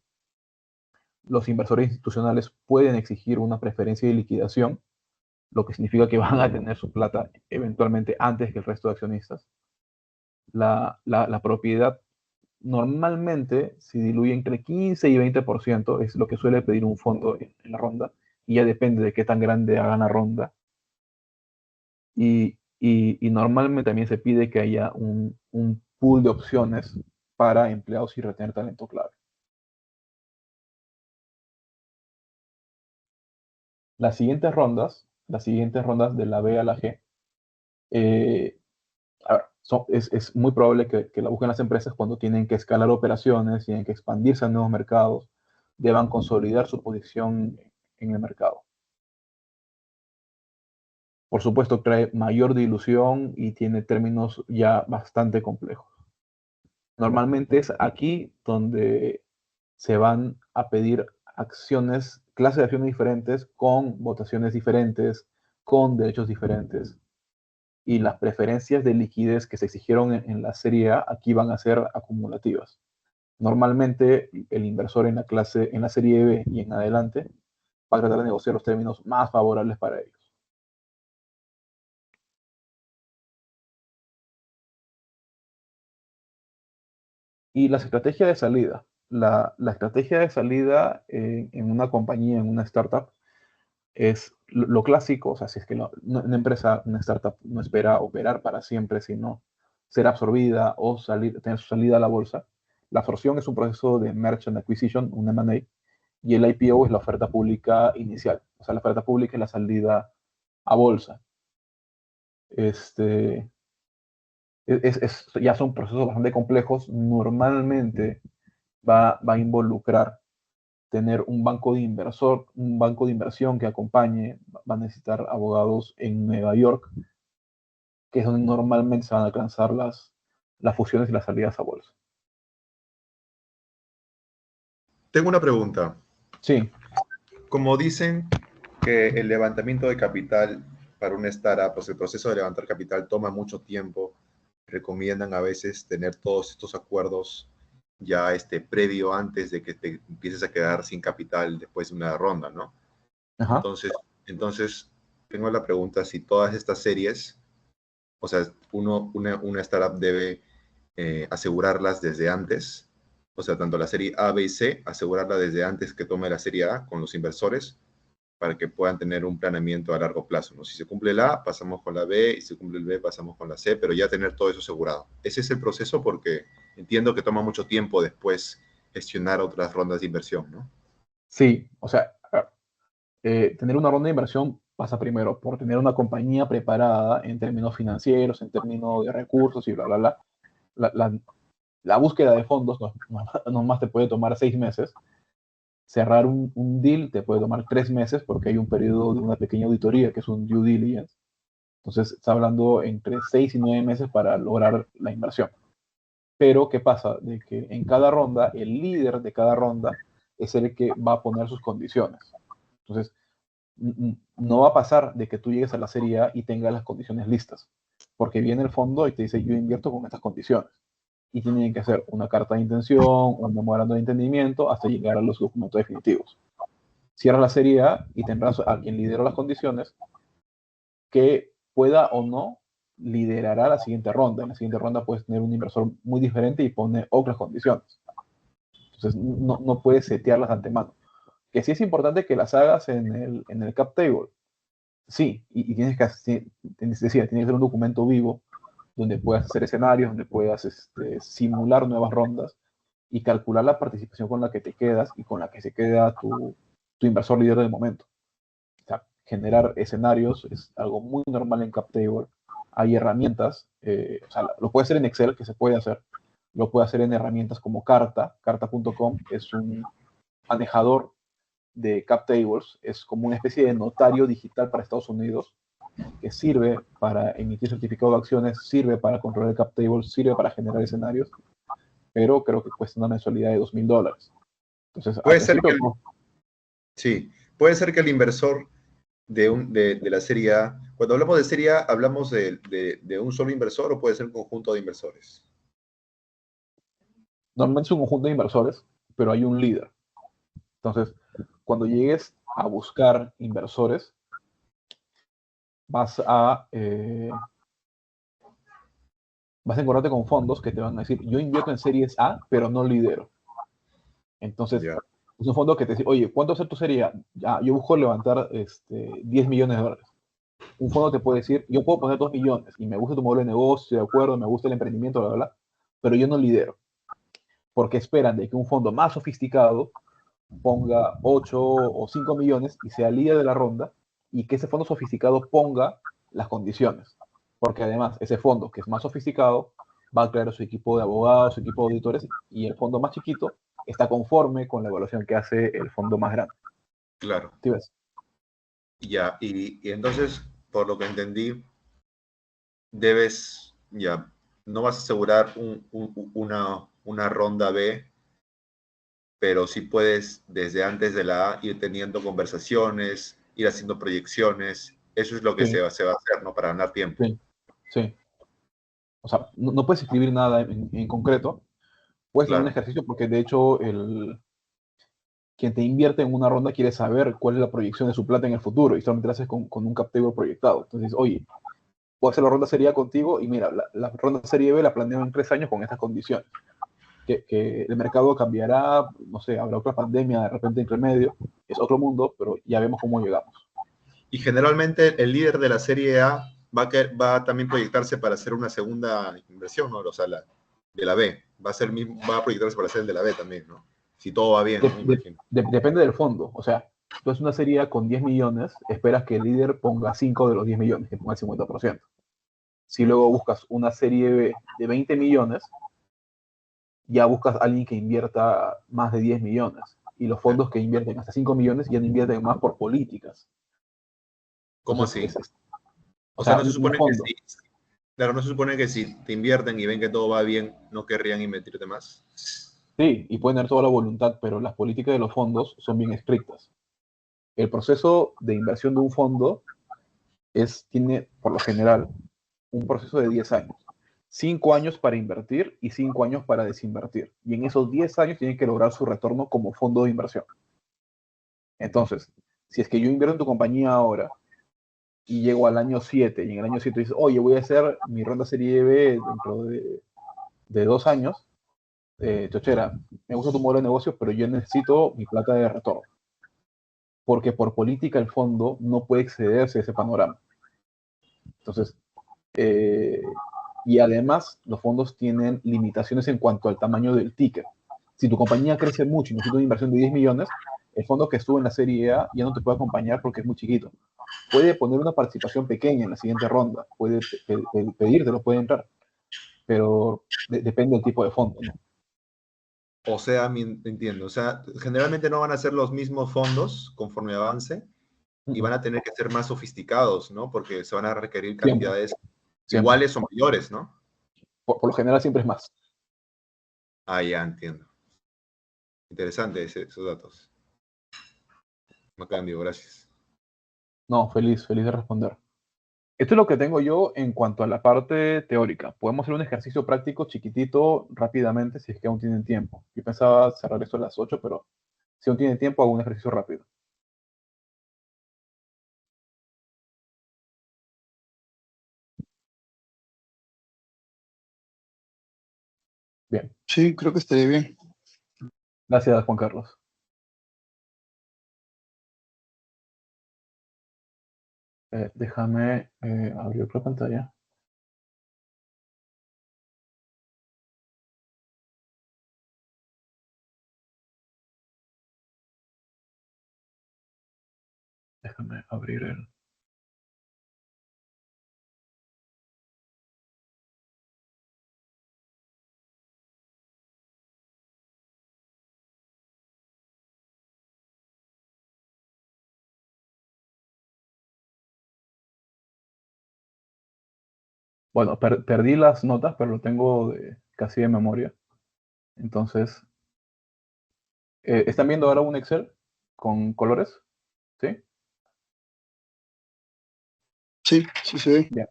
Los inversores institucionales pueden exigir una preferencia de liquidación, lo que significa que van a tener su plata eventualmente antes que el resto de accionistas. La propiedad normalmente se diluye entre 15 y 20%, es lo que suele pedir un fondo en la ronda, y ya depende de qué tan grande hagan la ronda. Y normalmente también se pide que haya un pool de opciones para empleados y retener talento clave. Las siguientes rondas, las siguientes rondas de la B a la G, a ver, es muy probable que la busquen las empresas cuando tienen que escalar operaciones, tienen que expandirse a nuevos mercados, deban consolidar su posición en el mercado. Por supuesto, trae mayor dilución y tiene términos ya bastante complejos. Normalmente es aquí donde se van a pedir acciones, clases de acciones diferentes, con votaciones diferentes, con derechos diferentes. Y las preferencias de liquidez que se exigieron en la serie A aquí van a ser acumulativas. Normalmente el inversor en la serie B y en adelante va a tratar de negociar los términos más favorables para ellos. Y la estrategia de salida. La estrategia de salida en una compañía, en una startup, es lo clásico. O sea, si es que una empresa, una startup no espera operar para siempre, sino ser absorbida o tener su salida a la bolsa. La absorción es un proceso de merchant acquisition, un M&A, y el IPO es la oferta pública inicial. O sea, la oferta pública es la salida a bolsa. Ya son procesos bastante complejos. Normalmente va a involucrar tener un banco de inversión que acompañe. Va a necesitar abogados en Nueva York, que es donde normalmente se van a alcanzar las fusiones y las salidas a bolsa. Tengo una pregunta. Sí. Como dicen que el levantamiento de capital para una startup, pues el proceso de levantar capital toma mucho tiempo, recomiendan a veces tener todos estos acuerdos ya previo antes de que te empieces a quedar sin capital después de una ronda, ¿no? Ajá. Entonces tengo la pregunta si todas estas series, o sea, una startup debe asegurarlas desde antes, o sea, tanto la serie A, B y C, asegurarla desde antes que tome la serie A con los inversores para que puedan tener un planeamiento a largo plazo, ¿no? Si se cumple la A, pasamos con la B, y si se cumple el B, pasamos con la C, pero ya tener todo eso asegurado. Ese es el proceso porque entiendo que toma mucho tiempo después gestionar otras rondas de inversión, ¿no? Sí, o sea, tener una ronda de inversión pasa primero por tener una compañía preparada en términos financieros, en términos de recursos y bla, bla, bla. La búsqueda de fondos no más te puede tomar 6 meses. Cerrar un deal te puede tomar 3 meses porque hay un periodo de una pequeña auditoría que es un due diligence. Entonces, está hablando entre 6 y 9 meses para lograr la inversión. Pero, ¿qué pasa? De que en cada ronda, el líder de cada ronda es el que va a poner sus condiciones. Entonces, no va a pasar de que tú llegues a la serie A y tengas las condiciones listas, porque viene el fondo y te dice, yo invierto con estas condiciones. Y tienen que hacer una carta de intención, un memorando de entendimiento, hasta llegar a los documentos definitivos. Cierras la serie A y tendrás a quien lidera las condiciones, que pueda o no liderará la siguiente ronda. En la siguiente ronda puedes tener un inversor muy diferente y pone otras condiciones. Entonces, no puedes setearlas de antemano. Que sí es importante que las hagas en el cap table. Sí, y tienes que tiene que ser un documento vivo donde puedas hacer escenarios, donde puedas simular nuevas rondas y calcular la participación con la que te quedas y con la que se queda tu inversor líder del momento. O sea, generar escenarios es algo muy normal en CapTable. Hay herramientas, o sea, lo puede hacer en Excel, que se puede hacer, lo puede hacer en herramientas como carta.com, es un manejador de cap tables, es como una especie de notario digital para Estados Unidos, que sirve para emitir certificado de acciones, sirve para controlar el cap table, sirve para generar escenarios, pero creo que cuesta una mensualidad de $2,000. Entonces, al Puede ser que principio, no. sí, puede ser que el inversor de la serie A, cuando hablamos de serie A, hablamos de un solo inversor o puede ser un conjunto de inversores. Normalmente es un conjunto de inversores, pero hay un líder. Entonces, cuando llegues a buscar inversores, vas a, vas a encontrarte con fondos que te van a decir, yo invierto en series A, pero no lidero. Entonces, Ya. es un fondo que te dice, oye, ¿cuánto es tu serie A? Ya, yo busco levantar $10 millones. Un fondo te puede decir, yo puedo poner 2 millones y me gusta tu modelo de negocio, de acuerdo, me gusta el emprendimiento, bla, bla, bla, pero yo no lidero. Porque esperan de que un fondo más sofisticado ponga 8 o 5 millones y sea líder de la ronda y que ese fondo sofisticado ponga las condiciones. Porque además, ese fondo que es más sofisticado va a crear su equipo de abogados, su equipo de auditores, y el fondo más chiquito está conforme con la evaluación que hace el fondo más grande. Claro. ¿Sí ves? Ya, y entonces, por lo que entendí, ya, no vas a asegurar una ronda B, pero sí puedes desde antes de la A ir teniendo conversaciones, ir haciendo proyecciones. Eso es lo que Sí, se va a hacer, ¿no? Para ganar tiempo. sí, sí. O sea, no puedes escribir nada en concreto, puedes tener un Claro, ejercicio porque de hecho quien te invierte en una ronda quiere saber cuál es la proyección de su plata en el futuro y solamente lo haces con un cap table proyectado. Entonces, oye, puedo hacer la ronda serie A contigo y mira, la ronda serie B la planeo en 3 años con estas condiciones. Que el mercado cambiará, no sé, habrá otra pandemia de repente entre medio, es otro mundo, pero ya vemos cómo llegamos. y generalmente el líder de la Serie A va a también proyectarse para hacer una segunda inversión, ¿no? O sea, de la B. Va a proyectarse para hacer el de la B también, ¿no? Si todo va bien, De, ¿no? Me de, imagino. depende del fondo, o sea, tú haces una serie A con 10 millones, esperas que el líder ponga 5 de los 10 millones, que ponga el 50%. Si luego buscas una serie B de 20 millones, ya buscas a alguien que invierta más de 10 millones. Y los fondos que invierten hasta 5 millones ya no invierten más por políticas. ¿Cómo Entonces, así? o O sea, sea, no se un supone que fondo. si, claro, no se supone que si te invierten y ven que todo va bien, no querrían invertirte más. Sí, y pueden tener toda la voluntad, pero las políticas de los fondos son bien estrictas. El proceso de inversión de un fondo tiene, por lo general, un proceso de 10 años. 5 años para invertir y 5 años para desinvertir. Y en esos 10 años tienen que lograr su retorno como fondo de inversión. Entonces, si es que yo invierto en tu compañía ahora y llego al año 7 y en el año 7 dices, oye, voy a hacer mi ronda serie B dentro de 2 años, chochera, me gusta tu modelo de negocio, pero yo necesito mi plata de retorno. Porque por política el fondo no puede excederse de ese panorama. Entonces, y además los fondos tienen limitaciones en cuanto al tamaño del ticket. Si tu compañía crece mucho y necesita una inversión de 10 millones, el fondo que estuvo en la serie A ya no te puede acompañar porque es muy chiquito. Puede poner una participación pequeña en la siguiente ronda, puede pedírtelo, puede entrar, pero depende del tipo de fondo, ¿no? O sea, entiendo. O sea, generalmente no van a ser los mismos fondos conforme avance y van a tener que ser más sofisticados, ¿no? Porque se van a requerir Siempre, cantidades siempre. iguales o mayores, ¿no? Por lo general siempre es más. Ah, ya entiendo. Interesante esos datos. No cambio, gracias. No, feliz, feliz de responder. Esto es lo que tengo yo en cuanto a la parte teórica. Podemos hacer un ejercicio práctico chiquitito rápidamente si es que aún tienen tiempo. Yo pensaba cerrar esto a las 8, pero si aún tienen tiempo, hago un ejercicio rápido. Bien. Sí, creo que estaría bien. Gracias, Juan Carlos. Déjame abrir otra pantalla. Déjame abrir el... Bueno, perdí las notas, pero lo tengo casi de memoria. Entonces, ¿están viendo ahora un Excel con colores? ¿Sí? Sí, sí se ve. Bien.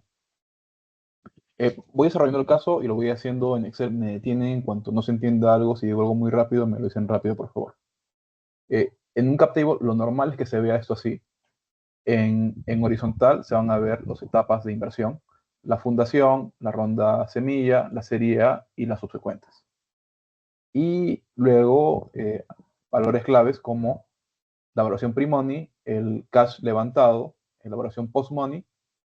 Voy desarrollando el caso y lo voy haciendo en Excel. Me detienen en cuanto no se entienda algo. Si digo algo muy rápido, me lo dicen rápido, por favor. En un cap table, lo normal es que se vea esto así. En horizontal se van a ver las etapas de inversión, la fundación, la ronda semilla, la serie A y las subsecuentes. Y luego valores claves como la evaluación pre-money, el cash levantado, la evaluación post-money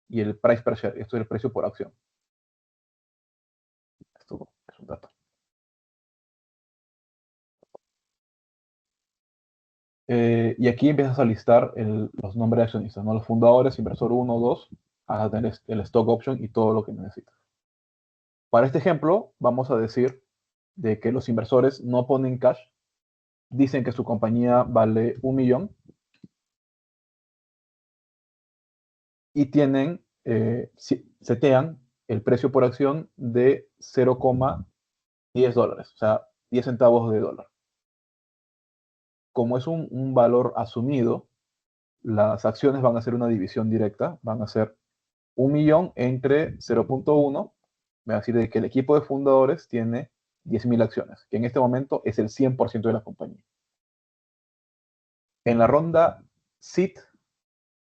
y el price per share. Esto es el precio por acción. Esto es un dato. Y aquí empiezas a listar los nombres de accionistas, ¿no? Los fundadores, inversor 1, 2, a tener el stock option y todo lo que necesitas. Para este ejemplo, vamos a decir de que los inversores no ponen cash, dicen que su compañía vale 1 millón y tienen, setean el precio por acción de 0,10 dólares, o sea, 10 centavos de dólar. Como es un valor asumido, las acciones van a hacer una división directa, van a ser 1 millón entre 0,1, me va a decir de que el equipo de fundadores tiene 10.000 acciones, que en este momento es el 100% de la compañía. En la ronda SIT,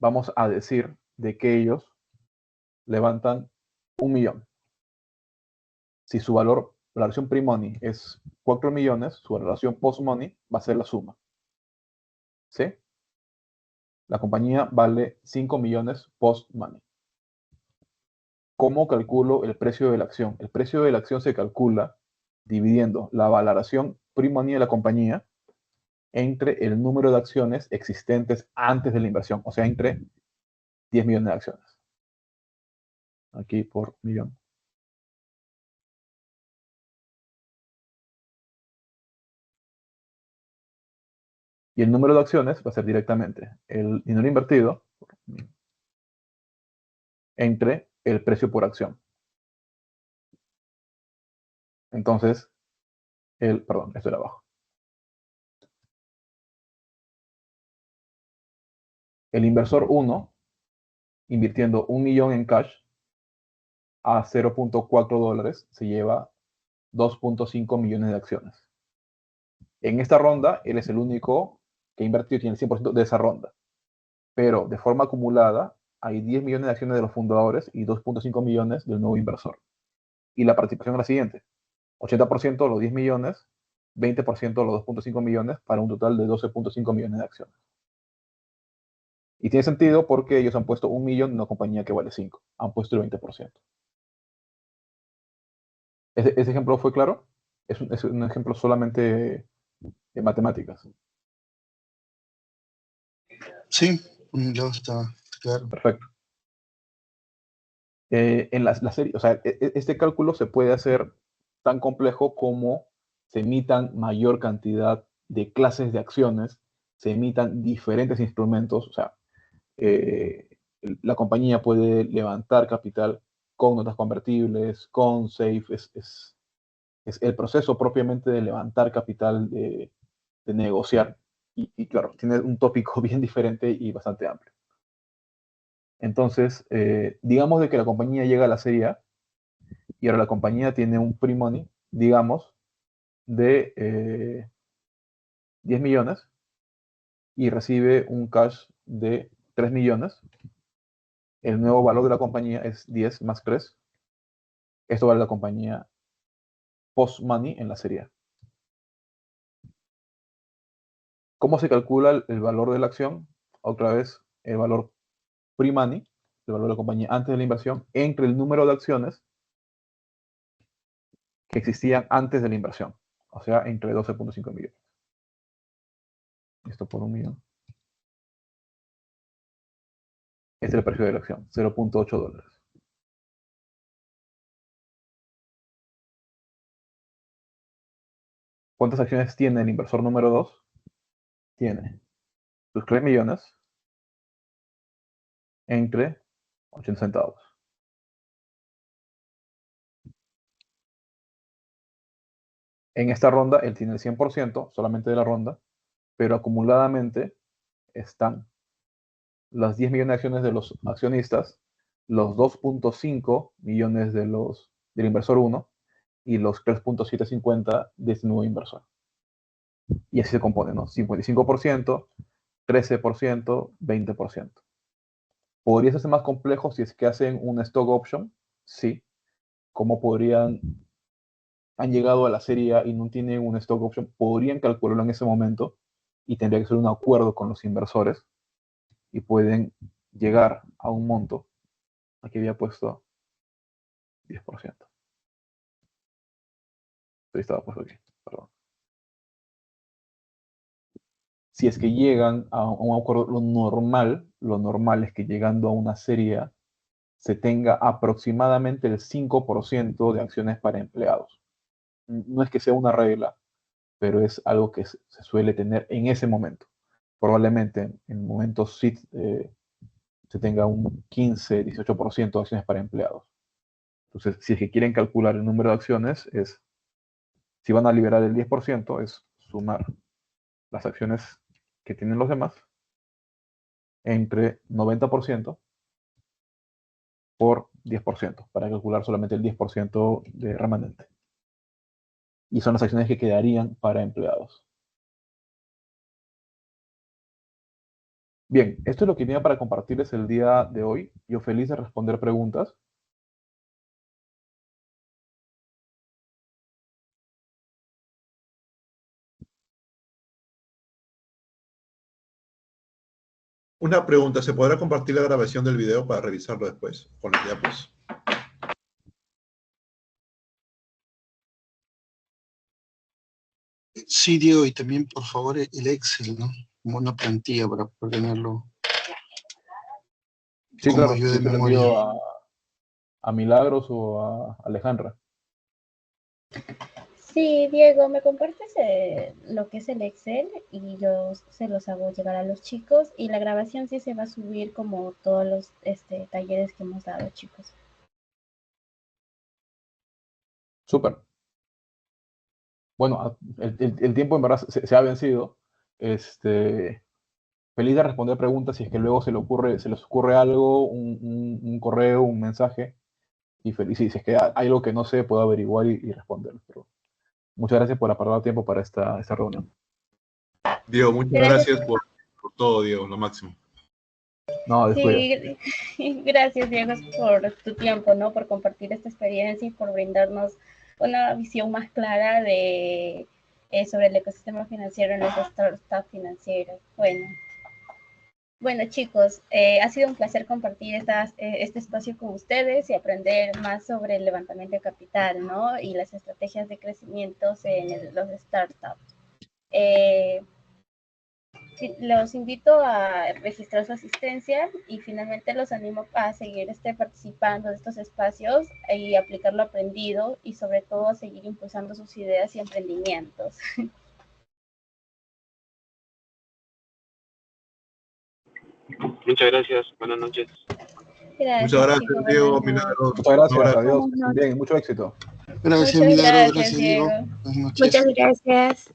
vamos a decir de que ellos levantan 1 millón. Si su valor, la valoración pre-money es 4 millones, su valoración post-money va a ser la suma. ¿Sí? La compañía vale 5 millones post-money. ¿Cómo calculo el precio de la acción? El precio de la acción se calcula dividiendo la valoración pre-money de la compañía entre el número de acciones existentes antes de la inversión, o sea, entre 10 millones de acciones. Aquí por millón. Y el número de acciones va a ser directamente el dinero invertido entre el precio por acción. Entonces, perdón, esto era abajo. El inversor 1, invirtiendo 1 millón en cash a 0,4 dólares, se lleva 2,5 millones de acciones. En esta ronda, él es el único que ha invertido, tiene el 100% de esa ronda. Pero de forma acumulada, hay 10 millones de acciones de los fundadores y 2,5 millones del nuevo inversor. Y la participación es la siguiente: 80% de los 10 millones, 20% de los 2,5 millones, para un total de 12,5 millones de acciones. Y tiene sentido porque ellos han puesto 1 millón en una compañía que vale 5. Han puesto el 20%. ¿Ese ejemplo fue claro? Es un ejemplo solamente de matemáticas. Sí, ya está claro. Perfecto. En la serie, o sea, este cálculo se puede hacer tan complejo como se emitan mayor cantidad de clases de acciones, se emitan diferentes instrumentos, o sea, la compañía puede levantar capital con notas convertibles, con SAFE, es el proceso propiamente de levantar capital, de negociar, y claro, tiene un tópico bien diferente y bastante amplio. Entonces, digamos de que la compañía llega a la serie A y ahora la compañía tiene un pre-money, digamos, de 10 millones y recibe un cash de 3 millones. El nuevo valor de la compañía es 10 más 3. Esto vale la compañía post-money en la serie A. ¿Cómo se calcula el valor de la acción? Otra vez, el valor pre-money, el valor de la compañía antes de la inversión, entre el número de acciones que existían antes de la inversión. O sea, entre 12,5 millones. Esto por 1 millón. Este es el precio de la acción, 0,8 dólares. ¿Cuántas acciones tiene el inversor número 2? Tiene sus 3 millones entre 80 centavos. En esta ronda, él tiene el 100% solamente de la ronda, pero acumuladamente están las 10 millones de acciones de los accionistas, los 2,5 millones del inversor 1 y los 3,750 de este nuevo inversor. Y así se compone, ¿no? 55%, 13%, 20%. ¿Podría ser más complejo si es que hacen un stock option? Sí. ¿Cómo han llegado a la serie A y no tienen un stock option? Podrían calcularlo en ese momento y tendría que ser un acuerdo con los inversores y pueden llegar a un monto. Aquí había puesto 10%. Estaba puesto aquí, perdón. si es que llegan a un acuerdo, lo normal es que llegando a una serie A se tenga aproximadamente el 5% de acciones para empleados. No es que sea una regla, pero es algo que se suele tener en ese momento. Probablemente en momentos SIT se tenga un 15, 18% de acciones para empleados. Entonces, si es que quieren calcular el número de acciones, si van a liberar el 10%, es sumar las acciones que tienen los demás entre 90% por 10%, para calcular solamente el 10% de remanente. Y son las acciones que quedarían para empleados. Bien, esto es lo que tenía para compartirles el día de hoy. Yo feliz de responder preguntas. Una pregunta, ¿se podrá compartir la grabación del video para revisarlo después con los diapos? Sí, Diego, y también, por favor, el Excel, ¿no? Como una plantilla para poder tenerlo Sí, como claro, ayuda yo de te lo memoria. envío a Milagros o a Alejandra. Sí, Diego, ¿me compartes lo que es el Excel? Y yo se los hago llegar a los chicos. Y la grabación sí se va a subir como todos los talleres que hemos dado, chicos. Súper. Bueno, el tiempo en verdad se ha vencido. Feliz de responder preguntas si es que luego se les ocurre algo, un correo, un mensaje. Y feliz, si es que hay algo que no sé, puedo averiguar y responder. Pero muchas gracias por apartar tiempo para esta reunión. Diego, muchas Gracias. gracias por todo, Diego, lo máximo. No, descuida. Sí, gracias, Diego, por tu tiempo, ¿no? Por compartir esta experiencia y por brindarnos una visión más clara de sobre el ecosistema financiero en los startups financieros. Bueno, chicos, ha sido un placer compartir este espacio con ustedes y aprender más sobre el levantamiento de capital, ¿no? Y las estrategias de crecimiento en los startups. Los invito a registrar su asistencia y finalmente los animo a seguir participando de estos espacios y aplicar lo aprendido y sobre todo a seguir impulsando sus ideas y emprendimientos. Muchas gracias. Buenas noches. Gracias, Muchas gracias, chicos, Diego, buenas noches. Milagros. Muchas gracias, Un abrazo. adiós. Bien, mucho éxito. Gracias, Muchas Milagros, gracias, gracias, Diego. Diego. Buenas noches. Muchas gracias.